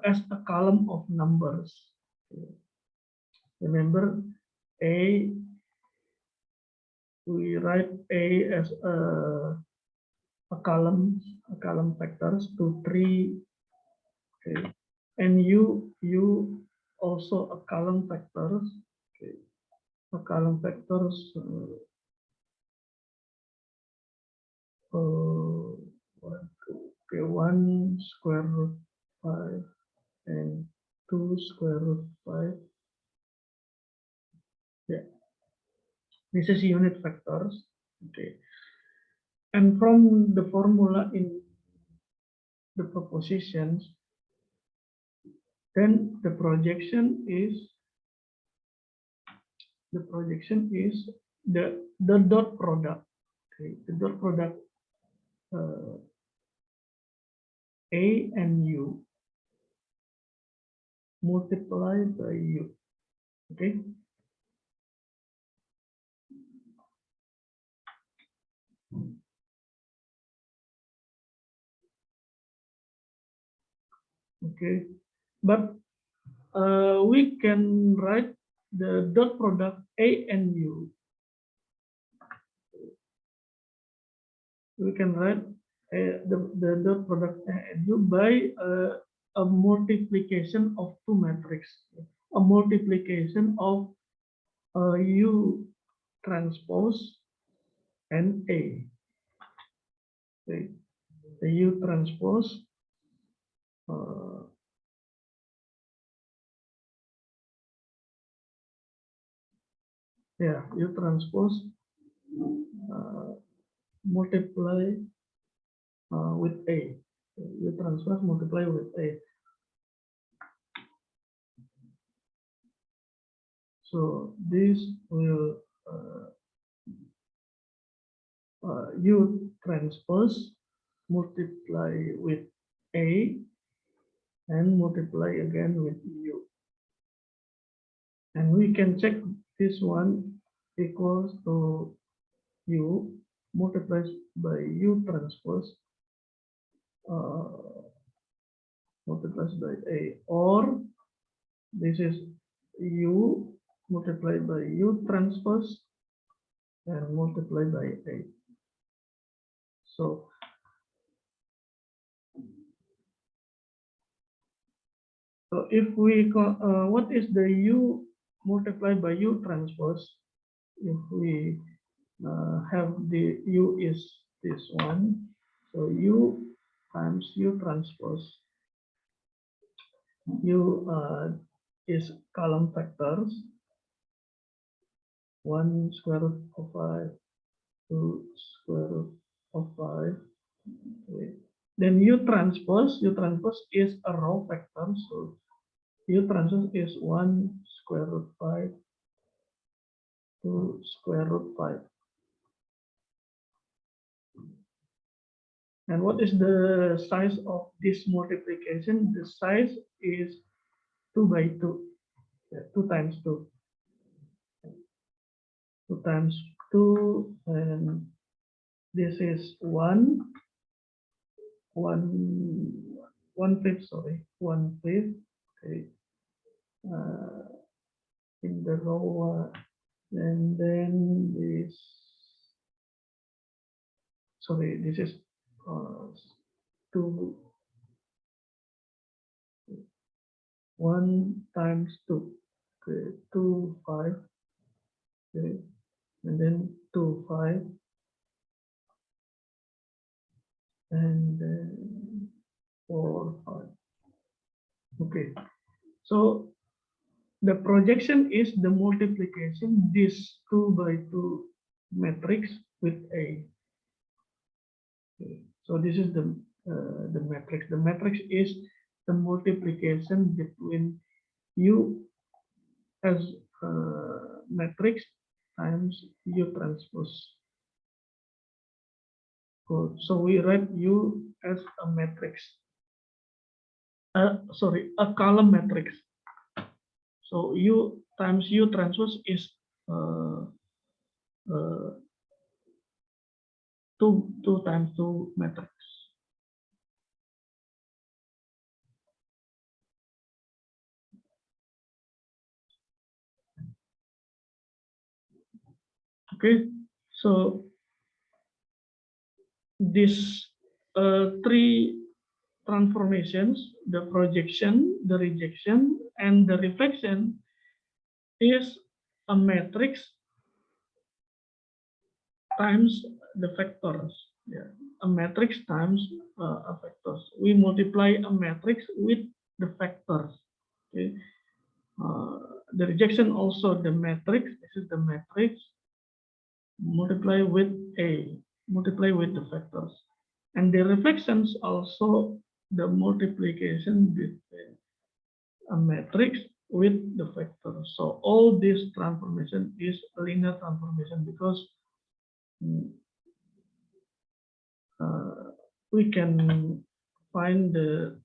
as a column of numbers, remember A, we write A as a column factors 2, 3, okay, and U also a column factors, okay, a column factors. Okay, 1 square root 5 and 2 square root 5. Yeah, this is unit factors. Okay, and from the formula in the propositions, then the projection is the dot product. Okay, the dot product uh, A and U multiplied by U. Okay. Okay, but we can write the dot product A and U. We can write the dot product A and U by a multiplication of two matrices, a multiplication of U transpose and A. Okay. The U transpose U transpose multiply with A. U transpose multiply with A. So this will U transpose multiply with A and multiply again with U. And we can check this one equals to U multiplied by U transpose multiplied by A, or this is U multiplied by U transpose and multiplied by A. So if we what is the U multiplied by U transpose? If we have the U is this one, so U times U transpose. U is column factors 1 square root of 5, 2 square root of 5. Okay. Then U transpose is a row factor, so U transpose is 1 square root 5, 2 square root 5. And what is the size of this multiplication? The size is 2 by 2, 2 times 2. 2 times 2, and this is 1 fifth, sorry, 1/5. Okay. In the row, and then this, sorry, this is 2, 1 times 2, okay, 2, 5, okay, and then 2, 5, and then 4, 5. Okay, so the projection is the multiplication this 2 by 2 matrix with A. Okay. So this is the matrix. The matrix is the multiplication between U as matrix times U transpose. So we write U as a matrix. Sorry, a column matrix. So U times U transpose is two times two matrix. Okay, so these three transformations, the projection, the rejection, and the reflection, is a matrix times the vectors. Yeah, a matrix times a vectors. We multiply a matrix with the vectors. Okay, the rejection also the matrix. This is the matrix. Multiply with multiply with the vectors, and the reflections also the multiplication between a matrix with the vector. So all this transformation is a linear transformation because we can find the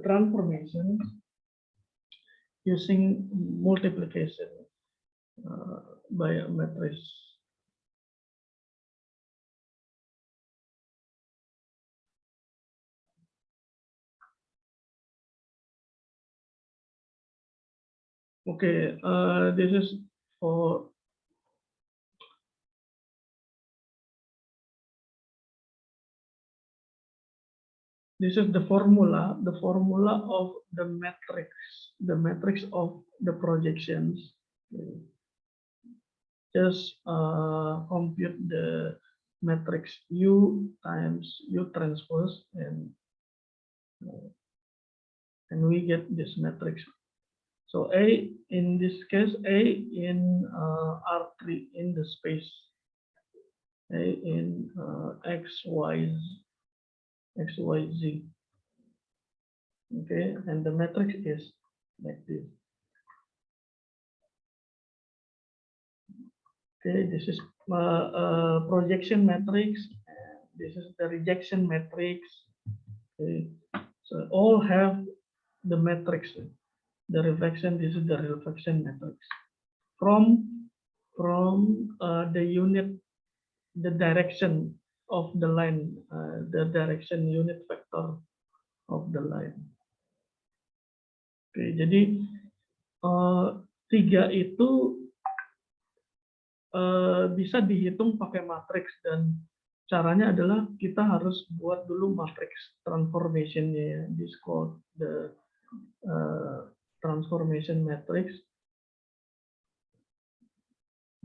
transformation using multiplication by a matrix. Okay, this is for this is the formula of the matrix of the projections. Okay. Just compute the matrix U times U transpose, and we get this matrix. So A, in this case, A in R3 in the space, A in X, Y, Z. Okay, and the matrix is like this. Okay, this is projection matrix. This is the rejection matrix. Okay, so all have the matrix. The reflection, this is the reflection matrix. From the unit, the direction of the line, the direction unit vector of the line. Oke, jadi tiga itu bisa dihitung pakai matriks, dan caranya adalah kita harus buat dulu matriks transformation-nya ya. This called the transformation matrix.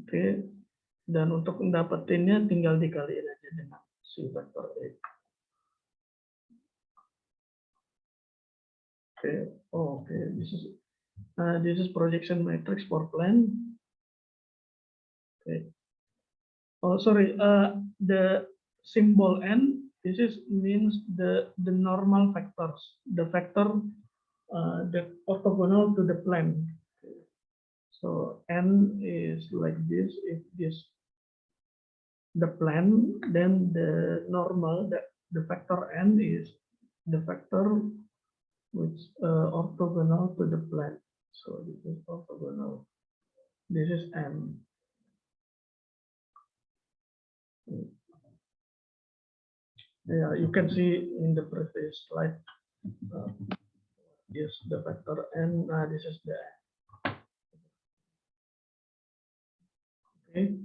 Oke, dan untuk mendapatinnya tinggal dikaliin aja dengan si vektor A. Okay. Oh, okay. This is projection matrix for plane. Okay. Oh, sorry. The symbol n. This is means the normal vectors. The vector that orthogonal to the plane. Okay. So n is like this. If this the plane, then the normal the vector n is the vector which orthogonal to the plane. So this is orthogonal. This is n. Yeah, you can see in the previous slide. Yes, the vector n. This is the n. Okay.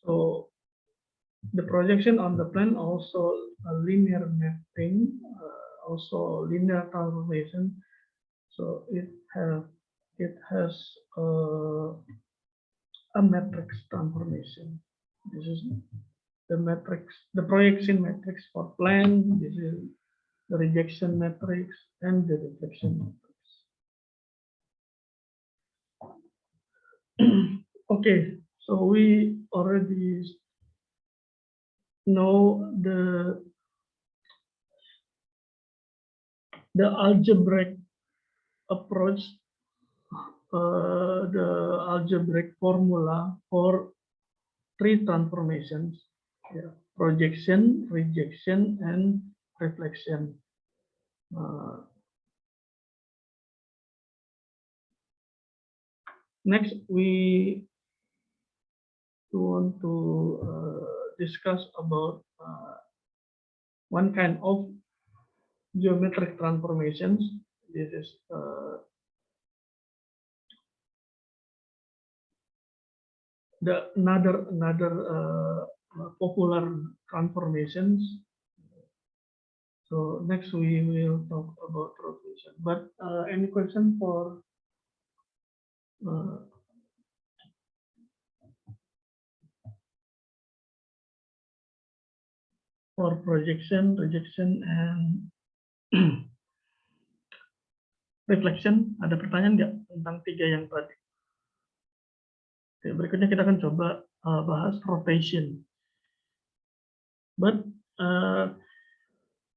So the projection on the plane also a linear mapping, also linear transformation. So it has a matrix transformation. This is the matrix, the projection matrix for plane. This is the rejection matrix and the reflection matrix. Okay, so we already know the algebraic approach, the algebraic formula for three transformations: yeah, projection, rejection, and reflection. Next, we want to discuss about one kind of geometric transformations. This is another popular transformations. So next we will talk about rotation. But any question for projection, rejection, and reflection? Ada pertanyaan nggak tentang tiga yang tadi? Oke, berikutnya kita akan coba bahas rotation. But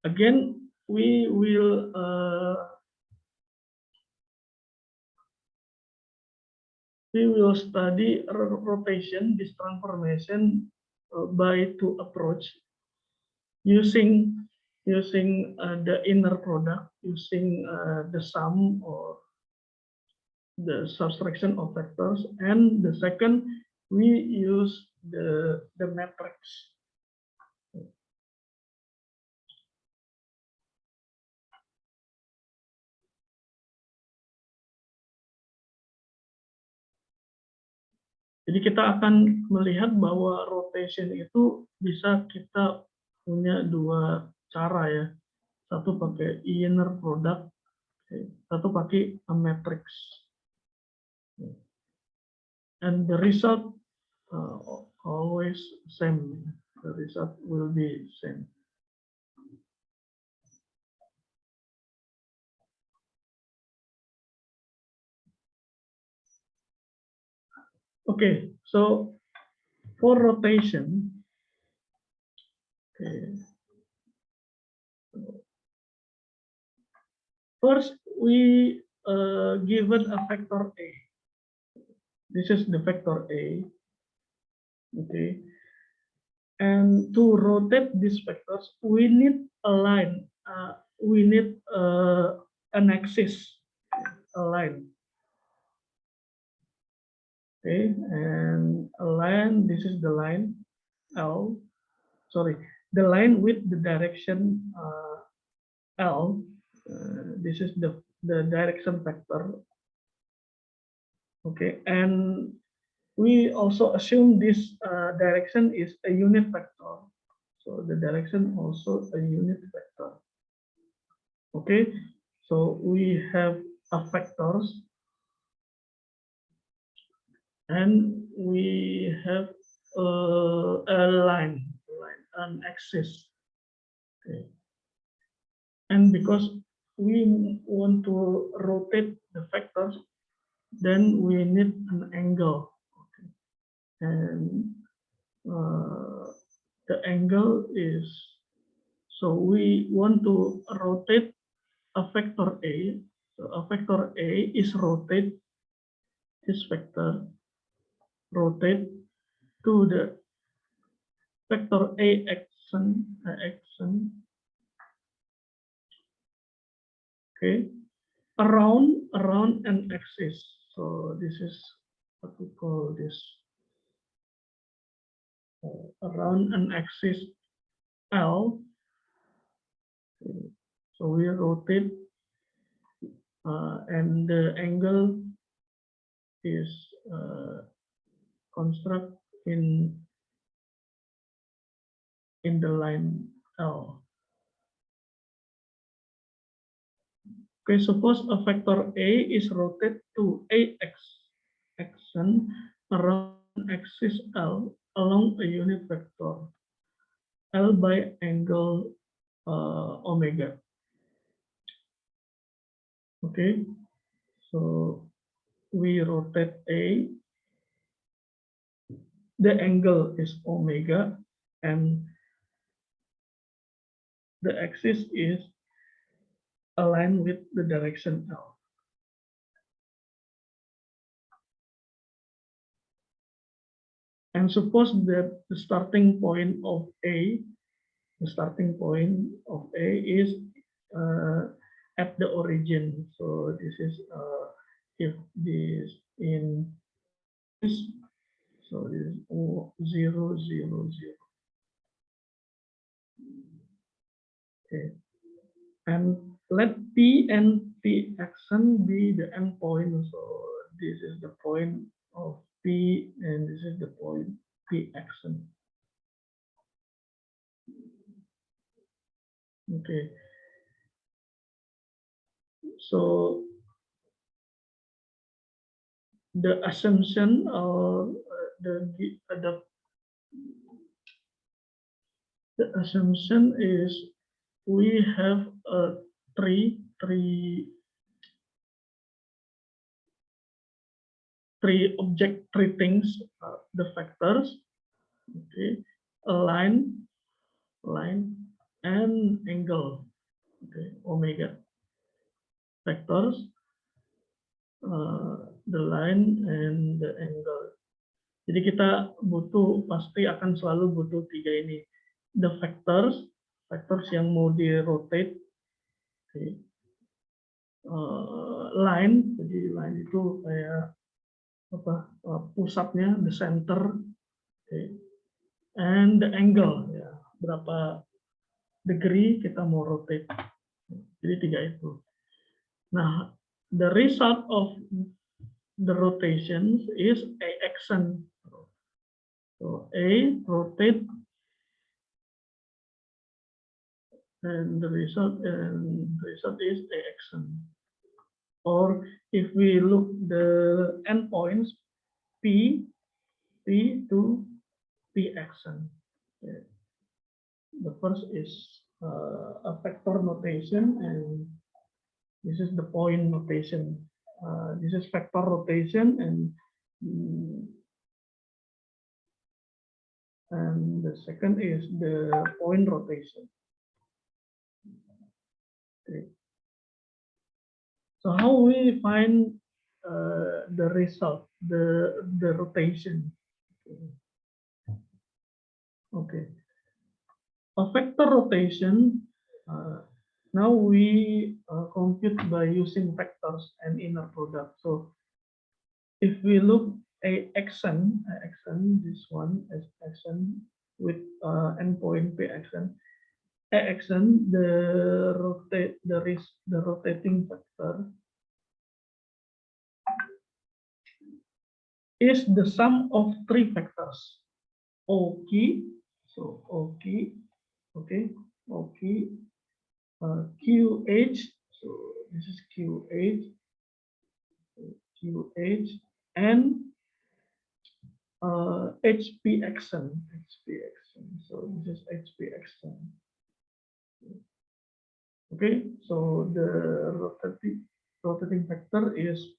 again, we will study rotation, this transformation by two approach, using the inner product, using the sum or the subtraction of vectors, and the second we use the matrix. Jadi kita akan melihat bahwa rotation itu bisa kita punya dua cara ya. Satu pakai inner product, satu pakai a matrix. And the result always same. The result will be same. Okay, so for rotation, okay. First, we given a vector A. This is the vector A. Okay. And to rotate these vectors, we need a line. We need an axis, a line. Okay, and a line. This is the line L. Sorry, the line with the direction L. This is the direction vector. Okay, and we also assume this direction is a unit vector. So the direction also a unit vector. Okay, so we have a vectors and we have a line, an axis. Okay. And because we want to rotate the vectors, then we need an angle. Okay. And the angle is, so we want to rotate a vector A. So a vector A is rotate this vector, rotate to the vector A action, okay, around an axis. So this is what we call this, around an axis L. So we rotate and the angle is construct in the line L. Okay, suppose a vector A is rotated to AX action around axis L along a unit vector L by angle omega. Okay, so we rotate A, the angle is omega, and the axis is aligned with the direction L. And suppose that the starting point of A, is at the origin. So this is if this in So this is 0, 0, 0. Okay. And let P and P action be the endpoint. So this is the point of P and this is the point P action. Okay. So the assumption or the assumption is we have three things, the factors, okay, a line, and angle, okay, omega factors, the line and the angle. Jadi kita pasti akan selalu butuh tiga ini, the factors yang mau di rotate, okay. Line, jadi line itu kayak pusatnya, the center, okay. And the angle, ya, berapa degree kita mau rotate. Jadi tiga itu. Nah, the result of the rotations is a action. So A rotate, and the result is a action. Or if we look the endpoints, P to P action. Okay. The first is a vector notation, and this is the point notation. This is vector rotation, and the second is the point rotation. Okay. So how we find the result, the rotation? Okay. A vector rotation. Now we compute by using vectors and inner product. So if we look a action, this one as action with endpoint P action, the rotating factor is the sum of three factors. O key, so O key, okay, O key, QH, so this is QH, and HP action, so this is HP action. Okay, so the rotating factor is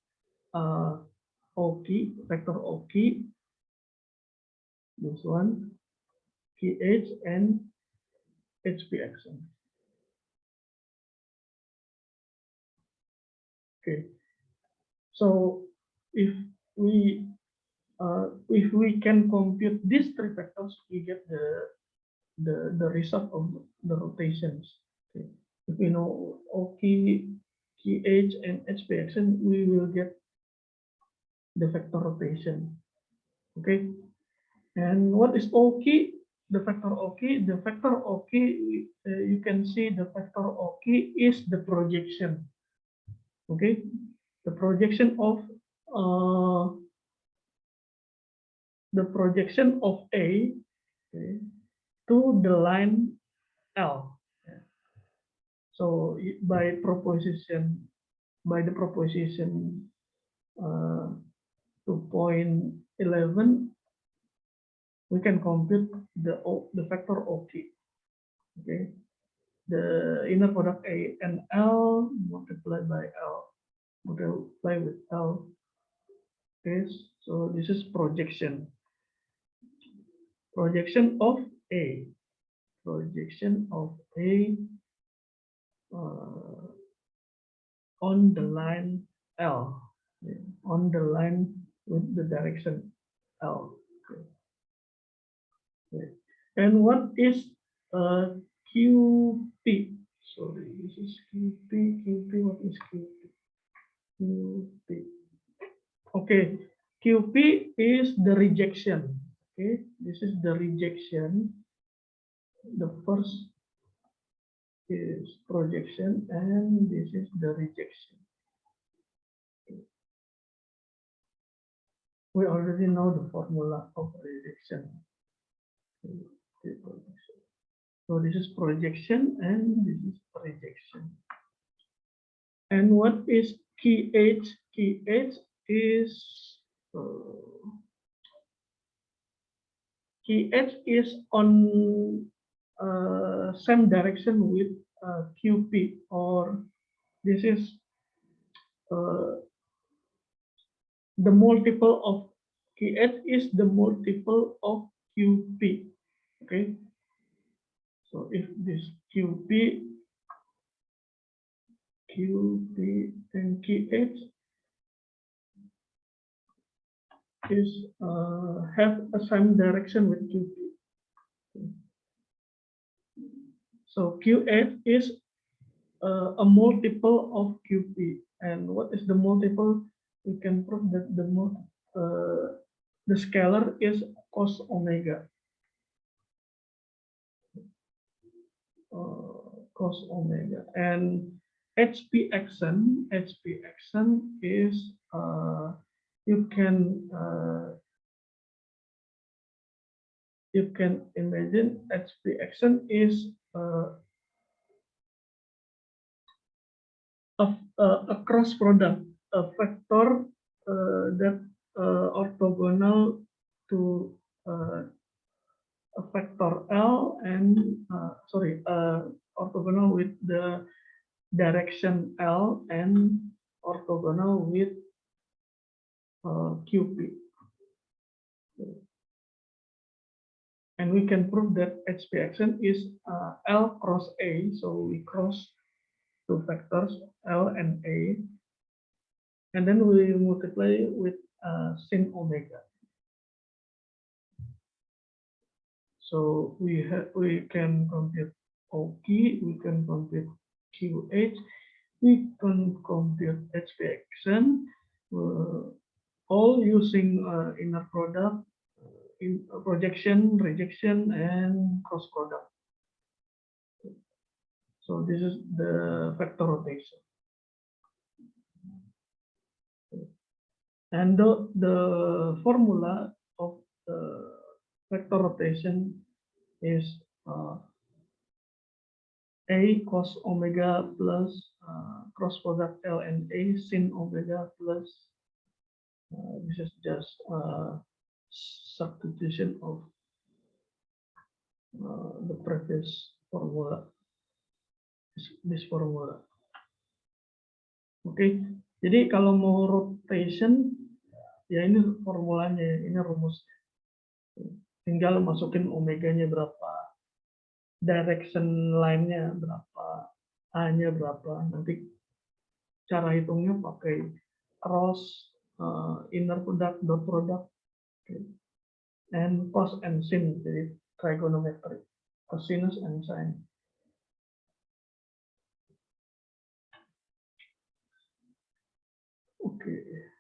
O key, vector O key, this one, KH and HP action. Okay, so if we can compute these three factors, we get the result of the rotations. Okay. If we know OK, KH, and HP action, we will get the vector rotation. Okay, and what is OK? The vector OK. The vector OK, you can see the vector OK is the projection. Okay, the projection of A, okay, to the line L. So by the proposition 2.11, we can compute the vector OK. Okay, the inner product A and L multiplied by L, multiply with L. Okay, so this is projection of A, on the line L, on the line with the direction L. Okay. And what is QP? Sorry, this is QP. What is QP? QP. Okay, QP is the rejection. Okay, this is the rejection. The first is projection, and this is the rejection. We already know the formula of rejection. So this is projection, and this is rejection. And what is key H? Key H is on same direction with QP, or this is the multiple of KH is the multiple of QP. Okay. So if this QP and KH is have a same direction with QP. So QH is a multiple of QP. And what is the multiple? We can prove that the scalar is cos omega. Cos omega, and HP action is you can imagine HP action is a cross product, a vector that orthogonal to a vector L and orthogonal with the direction L and orthogonal with QP. And we can prove that HP action is L cross A. So we cross two vectors L and A, and then we multiply with sin omega. So we can compute OK, we can compute QH, we can compute HP action, all using inner product, in projection, rejection, and cross product. So this is the vector rotation. And the formula of the vector rotation is A cos omega plus cross product L and A sin omega plus this is just substitution of the previous formula, this formula. Oke, jadi kalau mau rotation ya ini formulanya, ini rumusnya. Tinggal masukin omeganya berapa, direction line-nya berapa, A-nya berapa. Nanti cara hitungnya pakai cross, inner product, dot product, and cos and sin, jadi trigonometry, cosinus and sine. Oke.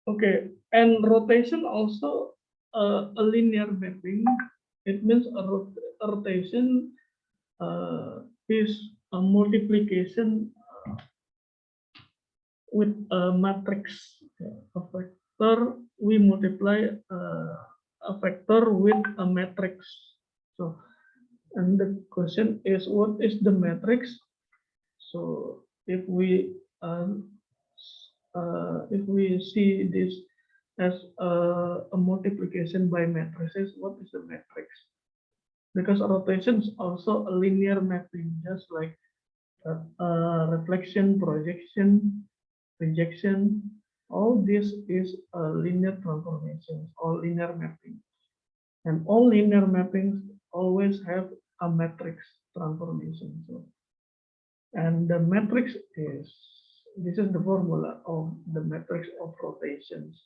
Okay, and rotation also a linear mapping. It means a rotation is a multiplication with a matrix. A vector, we multiply a vector with a matrix. So, and the question is, what is the matrix? So, if we see this as a multiplication by matrices, what is the matrix? Because rotation is also a linear mapping, just like reflection, projection, rejection. All this is a linear transformation, all linear mapping. And all linear mappings always have a matrix transformation. So And the matrix is, this is the formula of the matrix of rotations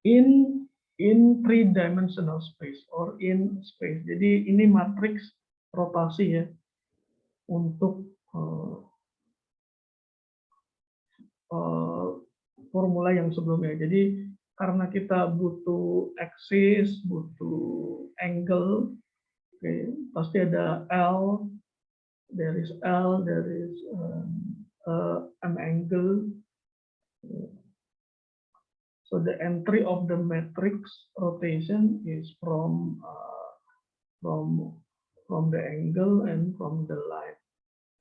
in three-dimensional space or in space. Jadi ini matriks rotasi ya untuk formula yang sebelumnya. Jadi karena kita butuh axis, butuh angle, okay, pasti ada L, there is an angle. So the entry of the matrix rotation is from the angle and from the line,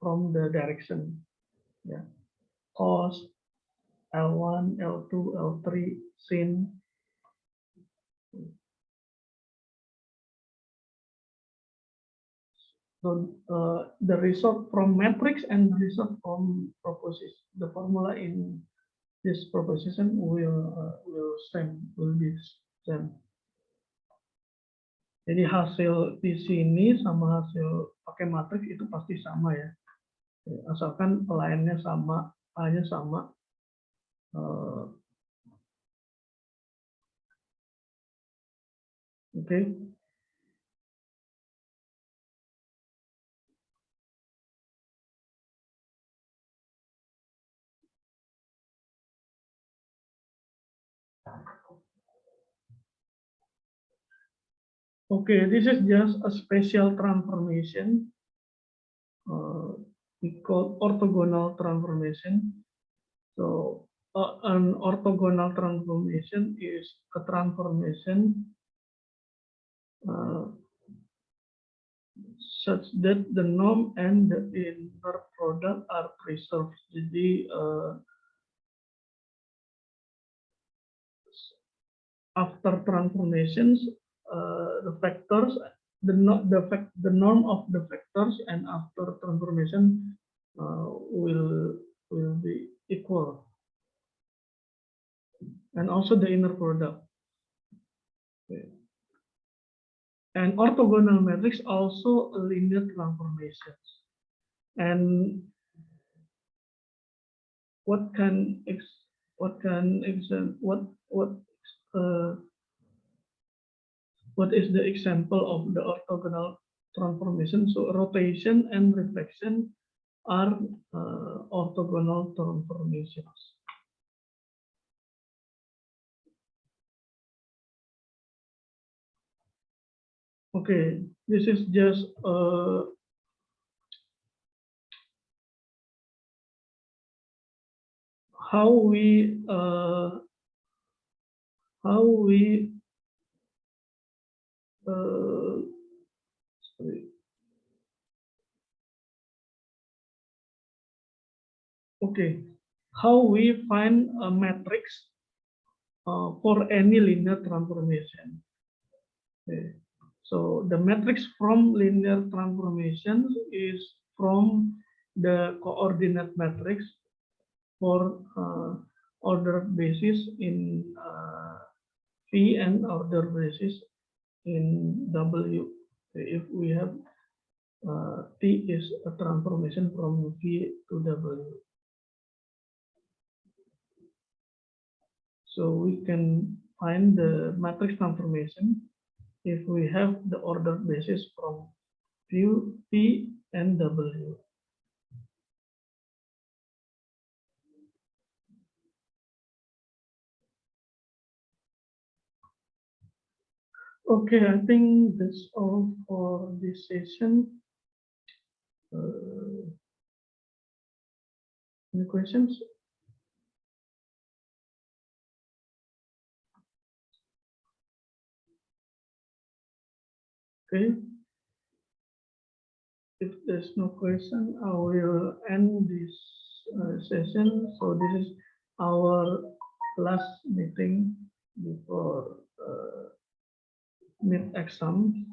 from the direction. Yeah, cos, L1, L2, L3, sin. So the result from matrix and the result from proposition, the formula in this proposition will be same. Jadi hasil di sini sama hasil pakai matriks itu pasti sama ya. Asalkan lainnya sama, A-nya sama. Oke. Okay, this is just a special transformation. We call orthogonal transformation. So an orthogonal transformation is a transformation such that the norm and the inner product are preserved. Jadi after transformations, the factors, the norm of the factors, and after transformation will be equal, and also the inner product. Okay. And orthogonal matrix also linear transformations. And what is the example of the orthogonal transformation? So rotation and reflection are orthogonal transformations. Okay, this is just how we find a matrix for any linear transformation. Okay. So the matrix from linear transformations is from the coordinate matrix for order basis in V and order basis in W. If we have T is a transformation from V to W. So we can find the matrix transformation if we have the order basis from P and W. Okay, I think that's all for this session. Any questions? Okay. If there's no question, I will end this session. So this is our last meeting before mid-exam.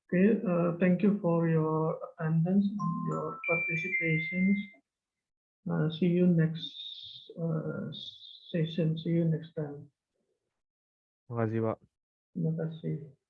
Okay, thank you for your attendance and your participation. See you next session. See you next time. Makasih, Pak. Terima kasih.